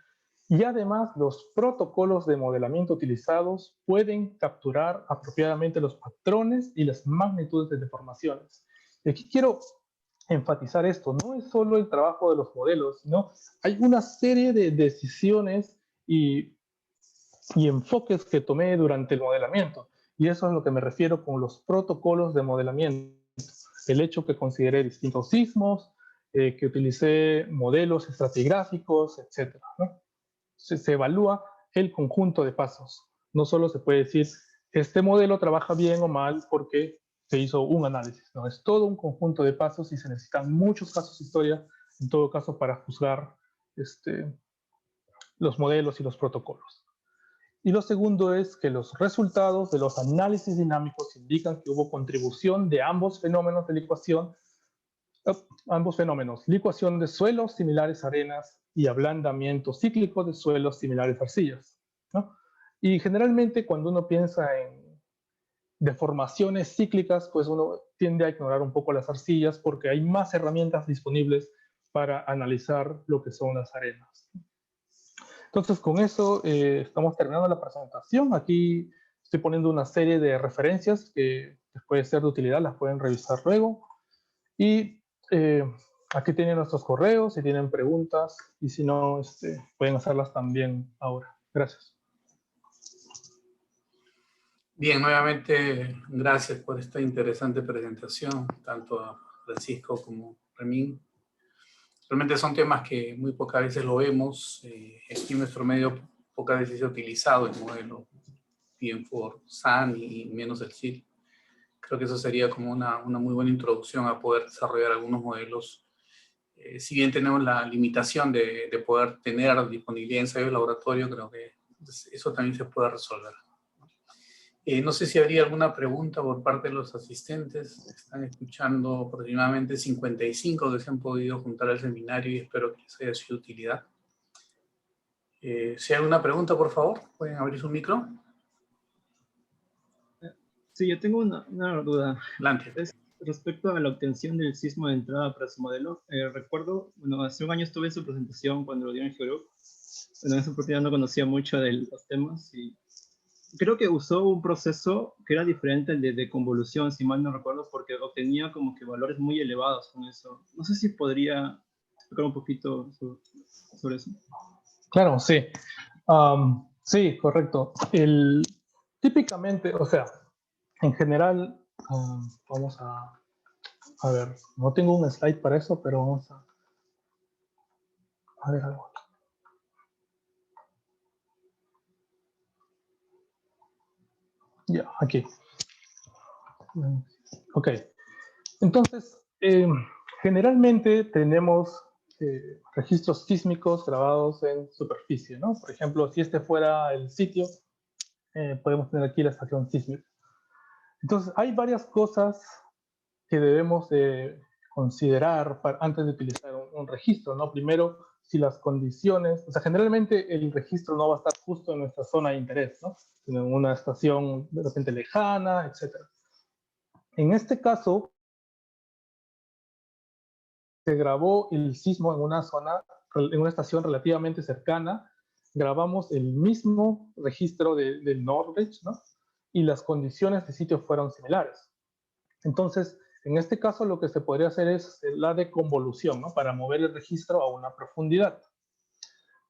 Speaker 3: y además los protocolos de modelamiento utilizados pueden capturar apropiadamente los patrones y las magnitudes de deformaciones. Y aquí quiero enfatizar esto, no es solo el trabajo de los modelos, sino hay una serie de decisiones y enfoques que tomé durante el modelamiento. Y eso es lo que me refiero con los protocolos de modelamiento. El hecho que consideré distintos sismos, que utilicé modelos estratigráficos, etc., ¿no? Se evalúa el conjunto de pasos. No solo se puede decir, este modelo trabaja bien o mal porque se hizo un análisis. No, es todo un conjunto de pasos y se necesitan muchos casos de historia, en todo caso, para juzgar los modelos y los protocolos. Y lo segundo es que los resultados de los análisis dinámicos indican que hubo contribución de ambos fenómenos de licuación, licuación de suelos similares a arenas y ablandamiento cíclico de suelos similares a arcillas, ¿no? Y generalmente cuando uno piensa en deformaciones cíclicas, pues uno tiende a ignorar un poco las arcillas porque hay más herramientas disponibles para analizar lo que son las arenas. Entonces, con eso estamos terminando la presentación. Aquí estoy poniendo una serie de referencias que les puede ser de utilidad, las pueden revisar luego. Y aquí tienen nuestros correos, si tienen preguntas, y si no, pueden hacerlas también ahora. Gracias.
Speaker 1: Bien, nuevamente, gracias por esta interesante presentación, tanto a Francisco como a Remín. Realmente son temas que muy pocas veces lo vemos aquí en nuestro medio pocas veces se ha utilizado el modelo PM4-SAN y menos el SIL. Creo que eso sería como una muy buena introducción a poder desarrollar algunos modelos. Si bien tenemos la limitación de poder tener disponibilidad de ensayo de laboratorio, creo que eso también se puede resolver. No sé si habría alguna pregunta por parte de los asistentes. Están escuchando aproximadamente 55 que se han podido juntar al seminario y espero que les haya sido de utilidad. Si hay alguna pregunta, por favor, pueden abrir su micro.
Speaker 4: Sí, yo tengo una duda.
Speaker 1: Adelante.
Speaker 4: Es respecto a la obtención del sismo de entrada para su modelo. Recuerdo, bueno, hace un año estuve en su presentación cuando lo dio en Geogroup. Bueno, en esa oportunidad no conocía mucho de los temas y creo que usó un proceso que era diferente al de convolución, si mal no recuerdo, porque obtenía como que valores muy elevados con eso. No sé si podría explicar un poquito sobre eso.
Speaker 3: Claro, sí. Sí, correcto. Típicamente, o sea, en general, vamos a ver, no tengo un slide para eso, pero vamos a ver algo. Ya, aquí. Ok. Entonces, generalmente tenemos registros sísmicos grabados en superficie, ¿no? Por ejemplo, si este fuera el sitio, podemos tener aquí la estación sísmica. Entonces, hay varias cosas que debemos considerar antes de utilizar un registro, ¿no? Primero, si las condiciones, o sea, generalmente el registro no va a estar justo en nuestra zona de interés, ¿no? Sino en una estación de repente lejana, etc. En este caso, se grabó el sismo en una zona, en una estación relativamente cercana, grabamos el mismo registro del Norwich, ¿no? Y las condiciones de sitio fueron similares. Entonces, en este caso lo que se podría hacer es la deconvolución, ¿no? Para mover el registro a una profundidad.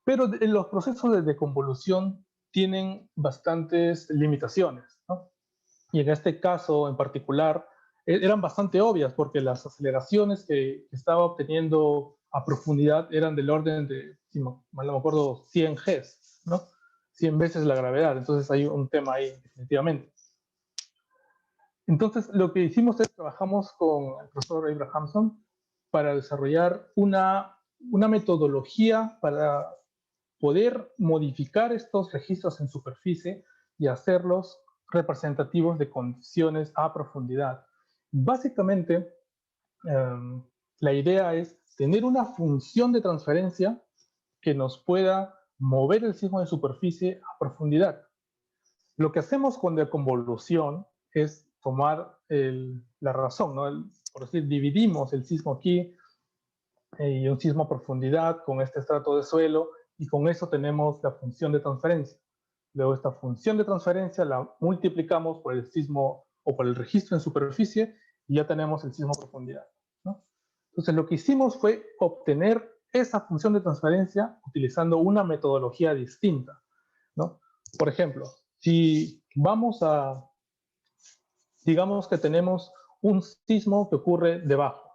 Speaker 3: Pero los procesos de deconvolución tienen bastantes limitaciones, ¿no? Y en este caso en particular eran bastante obvias porque las aceleraciones que estaba obteniendo a profundidad eran del orden de, si mal no me acuerdo, 100 Gs, ¿no? 100 veces la gravedad. Entonces hay un tema ahí definitivamente. Entonces, lo que hicimos es trabajamos con el profesor Abrahamson para desarrollar una metodología para poder modificar estos registros en superficie y hacerlos representativos de condiciones a profundidad. Básicamente, la idea es tener una función de transferencia que nos pueda mover el sismo de superficie a profundidad. Lo que hacemos con deconvolución es tomar la razón, ¿no? Por decir, dividimos el sismo aquí y un sismo a profundidad con este estrato de suelo y con eso tenemos la función de transferencia. Luego esta función de transferencia la multiplicamos por el sismo o por el registro en superficie y ya tenemos el sismo a profundidad, ¿no? Entonces lo que hicimos fue obtener esa función de transferencia utilizando una metodología distinta, ¿no? Por ejemplo, si vamos digamos que tenemos un sismo que ocurre debajo,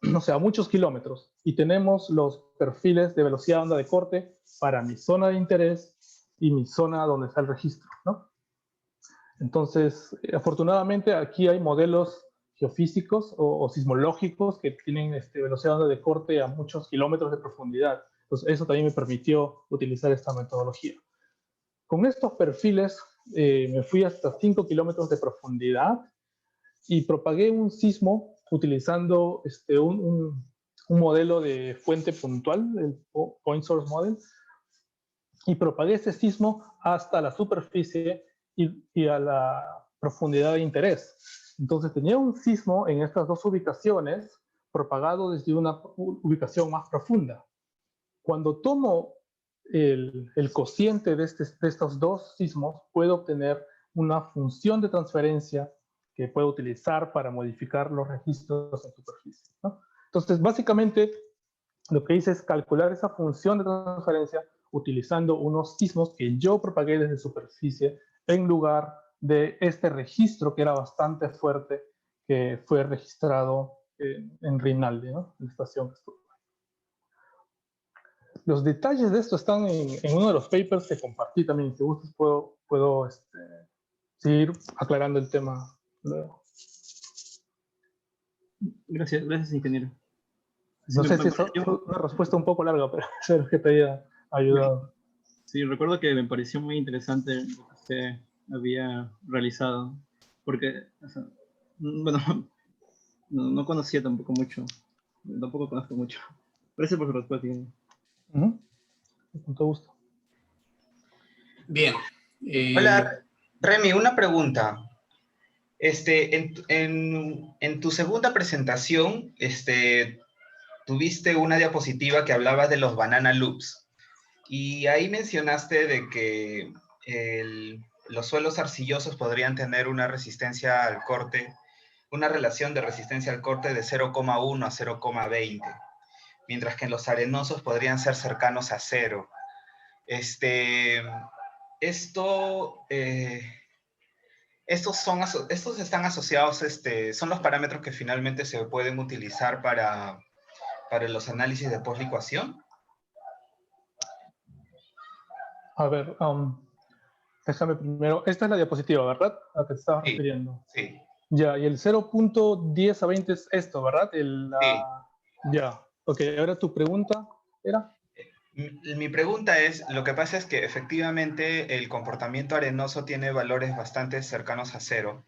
Speaker 3: no sé, a muchos kilómetros, y tenemos los perfiles de velocidad de onda de corte para mi zona de interés y mi zona donde está el registro, ¿no? Entonces, afortunadamente aquí hay modelos geofísicos o sismológicos que tienen velocidad de onda de corte a muchos kilómetros de profundidad. Entonces, eso también me permitió utilizar esta metodología. Con estos perfiles me fui hasta 5 kilómetros de profundidad y propagué un sismo utilizando un modelo de fuente puntual, el Point Source Model, y propagué ese sismo hasta la superficie y a la profundidad de interés. Entonces tenía un sismo en estas dos ubicaciones propagado desde una ubicación más profunda. Cuando tomo el cociente de estos dos sismos, puedo obtener una función de transferencia que puedo utilizar para modificar los registros en superficie, ¿no? Entonces, básicamente, lo que hice es calcular esa función de transferencia utilizando unos sismos que yo propagué desde superficie en lugar de este registro que era bastante fuerte que fue registrado en Rinaldi, ¿no? En la estación que estuvo. los detalles de esto están en uno de los papers que compartí también. Si gustas, puedo seguir aclarando el tema luego.
Speaker 4: Gracias, ingeniero.
Speaker 3: No sé si fue una respuesta un poco larga, pero espero que te haya ayudado.
Speaker 4: Sí, recuerdo que me pareció muy interesante lo que usted había realizado, porque, o sea, bueno, no conocía tampoco mucho, tampoco conozco mucho. Gracias por su respuesta, ingeniero.
Speaker 3: Con todo gusto.
Speaker 1: Bien.
Speaker 5: Hola, Remy, una pregunta. En tu segunda presentación, tuviste una diapositiva que hablaba de los banana loops. Y ahí mencionaste de que los suelos arcillosos podrían tener una resistencia al corte, una relación de resistencia al corte de 0,1 a 0,20, mientras que en los arenosos podrían ser cercanos a 0. Estos están asociados, son los parámetros que finalmente se pueden utilizar para los análisis de postlicuación.
Speaker 3: A ver, déjame primero. Esta es la diapositiva, ¿verdad? A la que te estabas refiriendo.
Speaker 5: Sí.
Speaker 3: Ya, y el 0.10 a 20 es esto, ¿verdad?
Speaker 5: Sí.
Speaker 3: Ya, ok. Ahora tu pregunta era.
Speaker 5: Mi pregunta es, lo que pasa es que efectivamente el comportamiento arenoso tiene valores bastante cercanos a 0.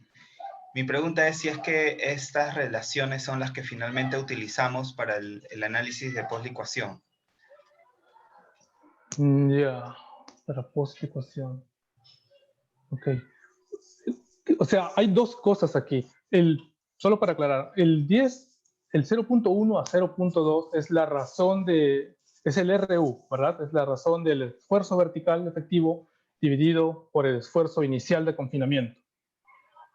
Speaker 5: Mi pregunta es si es que estas relaciones son las que finalmente utilizamos para el análisis de postlicuación.
Speaker 3: Ya, para postlicuación. Ok. O sea, hay dos cosas aquí. Solo para aclarar, el 0.1 a 0.2 es la razón es el RU, ¿verdad? Es la razón del esfuerzo vertical efectivo dividido por el esfuerzo inicial de confinamiento.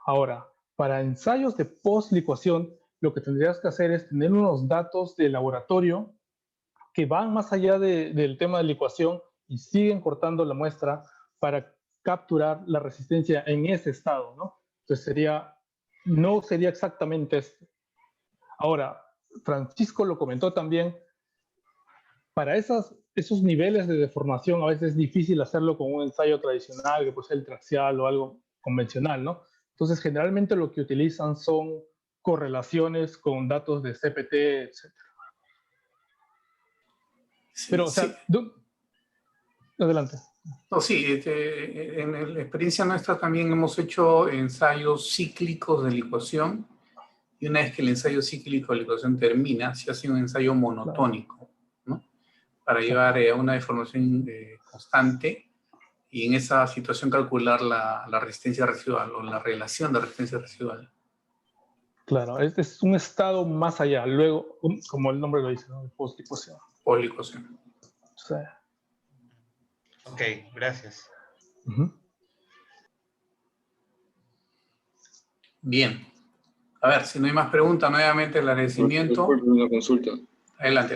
Speaker 3: Ahora, para ensayos de postlicuación, lo que tendrías que hacer es tener unos datos de laboratorio que van más allá del tema de licuación y siguen cortando la muestra para capturar la resistencia en ese estado, ¿no? Entonces no sería exactamente esto. Ahora, Francisco lo comentó también, para esos niveles de deformación a veces es difícil hacerlo con un ensayo tradicional, que puede ser el traxial o algo convencional, ¿no? Entonces, generalmente lo que utilizan son correlaciones con datos de CPT, etc. Pero, o sea, adelante.
Speaker 1: No, sí, en la experiencia nuestra también hemos hecho ensayos cíclicos de licuación, y una vez que el ensayo cíclico de licuación termina, se hace un ensayo monotónico, ¿no? Para llevar a una deformación constante, y en esa situación calcular la resistencia residual o la relación de resistencia residual.
Speaker 3: Claro, es un estado más allá, luego, como el nombre lo dice, ¿no? Postlicuación.
Speaker 1: Postlicuación.
Speaker 3: Sí.
Speaker 5: Ok, gracias.
Speaker 1: Bien. A ver, si no hay más preguntas, nuevamente el agradecimiento.
Speaker 6: Una consulta.
Speaker 1: Adelante.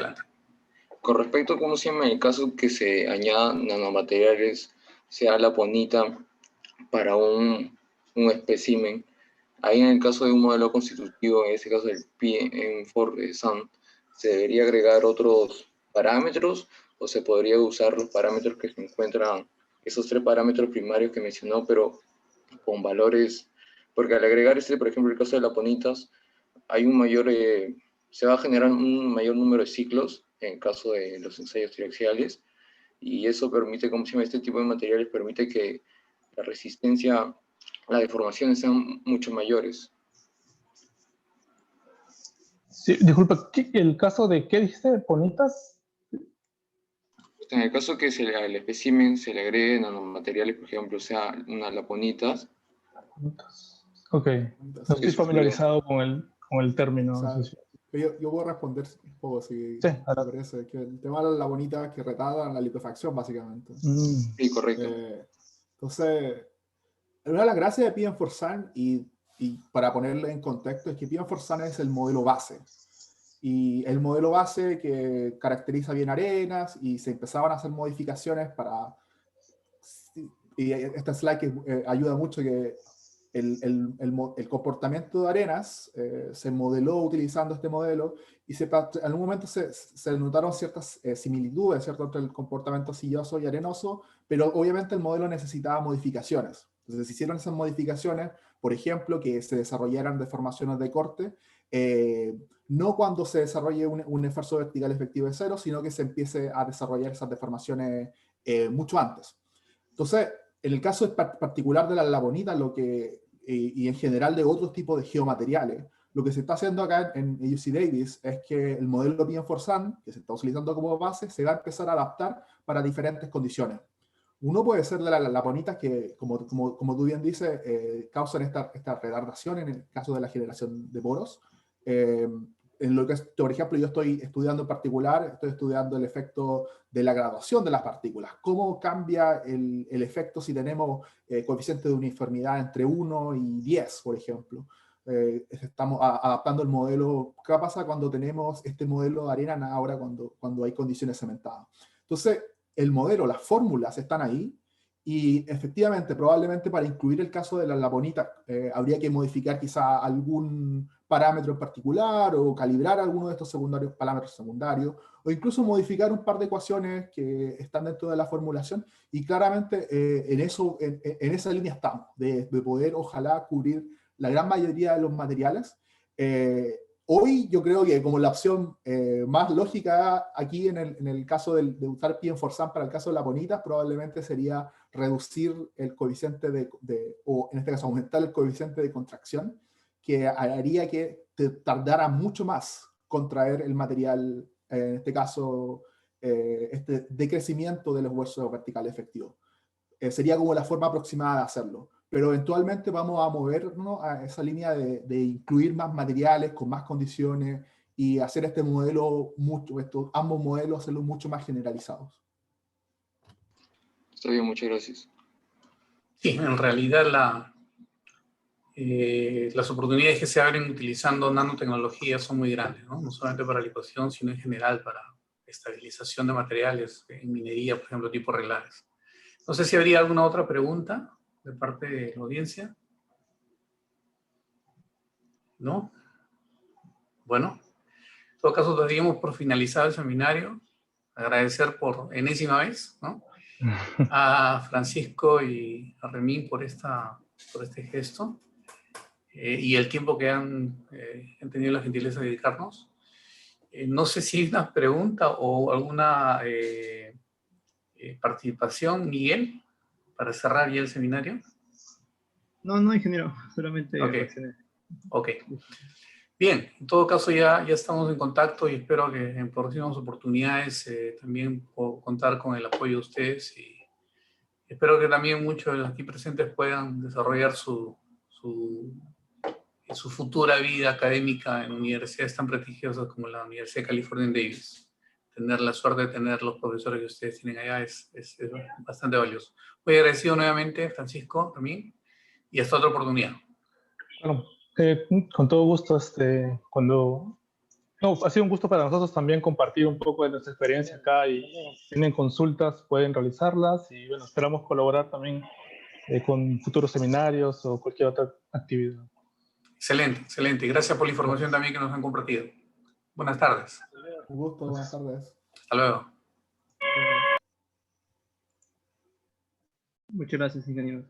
Speaker 6: Con respecto a cómo se llama el caso que se añadan nanomateriales, sea la ponita para un espécimen, ahí en el caso de un modelo constitutivo, en este caso el PM4SAN, ¿se debería agregar otros parámetros o se podría usar los parámetros que se encuentran, esos 3 parámetros primarios que mencionó, pero con valores? Porque al agregar por ejemplo, el caso de las ponitas, hay se va a generar un mayor número de ciclos en el caso de los ensayos triaxiales, y eso permite, como se llama, este tipo de materiales permite que la resistencia, las deformaciones sean mucho mayores.
Speaker 3: Sí, disculpa, ¿el caso de qué dijiste? ¿De ponitas?
Speaker 6: En el caso que al espécimen se le agregue nanomateriales, por ejemplo, sea unas laponitas.
Speaker 3: Ok, no estoy familiarizado con el término.
Speaker 2: O sea,
Speaker 3: no sé si...
Speaker 2: yo voy a responder un poco, si
Speaker 3: te
Speaker 2: parece. Que el tema de la bonita es que retardan la liquefacción, básicamente.
Speaker 6: Sí, correcto.
Speaker 2: Entonces, una de las gracias de PM4SAN, y para ponerle en contexto, es que PM4SAN es el modelo base. Y el modelo base que caracteriza bien arenas, y se empezaban a hacer modificaciones para... Y esta slide que ayuda mucho, que el comportamiento de arenas se modeló utilizando este modelo y en algún momento se notaron ciertas similitudes, ¿cierto?, entre el comportamiento silloso y arenoso, pero obviamente el modelo necesitaba modificaciones. Entonces se hicieron esas modificaciones, por ejemplo, que se desarrollaran deformaciones de corte, no cuando se desarrolle un esfuerzo vertical efectivo de cero, sino que se empiece a desarrollar esas deformaciones mucho antes. Entonces, en el caso particular de la labonita, y en general de otros tipos de geomateriales, lo que se está haciendo acá en UC Davis es que el modelo PM4SAN, que se está utilizando como base, se va a empezar a adaptar para diferentes condiciones. Uno puede ser de las labonitas que, como tú bien dices, causan esta retardación en el caso de la generación de poros. En lo que es, por ejemplo, yo estoy estudiando en particular, estoy estudiando el efecto de la graduación de las partículas. Cómo cambia el efecto si tenemos coeficiente de uniformidad entre 1 y 10, por ejemplo. Estamos adaptando el modelo. ¿Qué pasa cuando tenemos este modelo de arena ahora cuando hay condiciones cementadas? Entonces, el modelo, las fórmulas están ahí, y efectivamente, probablemente para incluir el caso de la labonita, habría que modificar quizá algún parámetro en particular, o calibrar alguno de estos parámetros secundarios, o incluso modificar un par de ecuaciones que están dentro de la formulación, y claramente en esa línea estamos, de poder ojalá cubrir la gran mayoría de los materiales. Hoy yo creo que como la opción más lógica aquí en el caso de usar PM4SAN para el caso de la bonita, probablemente sería reducir el coeficiente o en este caso aumentar el coeficiente de contracción, que haría que te tardara mucho más contraer el material, en este caso, este decrecimiento del esfuerzo vertical efectivo. Sería como la forma aproximada de hacerlo. Pero eventualmente vamos a movernos a esa línea de incluir más materiales con más condiciones y hacer este modelo, ambos modelos, hacerlos mucho más generalizados.
Speaker 6: Está bien, muchas gracias.
Speaker 1: Sí, en realidad las oportunidades que se abren utilizando nanotecnología son muy grandes, ¿no? No solamente para la ecuación, sino en general para estabilización de materiales en minería, por ejemplo, tipo relaves. No sé si habría alguna otra pregunta de parte de la audiencia. ¿No? Bueno, en todo caso, daríamos por finalizado el seminario. Agradecer por enésima vez, ¿no?, a Francisco y a Remín por este gesto y el tiempo que han tenido la gentileza de dedicarnos. No sé si hay una pregunta o alguna participación, Miguel, para cerrar ya el seminario.
Speaker 4: No, ingeniero, solamente
Speaker 1: Ok.
Speaker 4: reaccioné.
Speaker 1: Ok. Bien, en todo caso ya estamos en contacto y espero que en próximas oportunidades también puedo contar con el apoyo de ustedes, y espero que también muchos de los aquí presentes puedan desarrollar su futura vida académica en universidades tan prestigiosas como la Universidad de California en Davis. Tener la suerte de tener los profesores que ustedes tienen allá es bastante valioso. Muy agradecido nuevamente, Francisco, también, y hasta otra oportunidad.
Speaker 3: Bueno, con todo gusto, ha sido un gusto para nosotros también compartir un poco de nuestra experiencia acá, y si tienen consultas pueden realizarlas, y bueno, esperamos colaborar también con futuros seminarios o cualquier otra actividad.
Speaker 1: Excelente, excelente. Gracias por la información también que nos han compartido. Buenas tardes.
Speaker 2: Un gusto, buenas tardes.
Speaker 1: Hasta luego.
Speaker 4: Muchas gracias, ingeniero.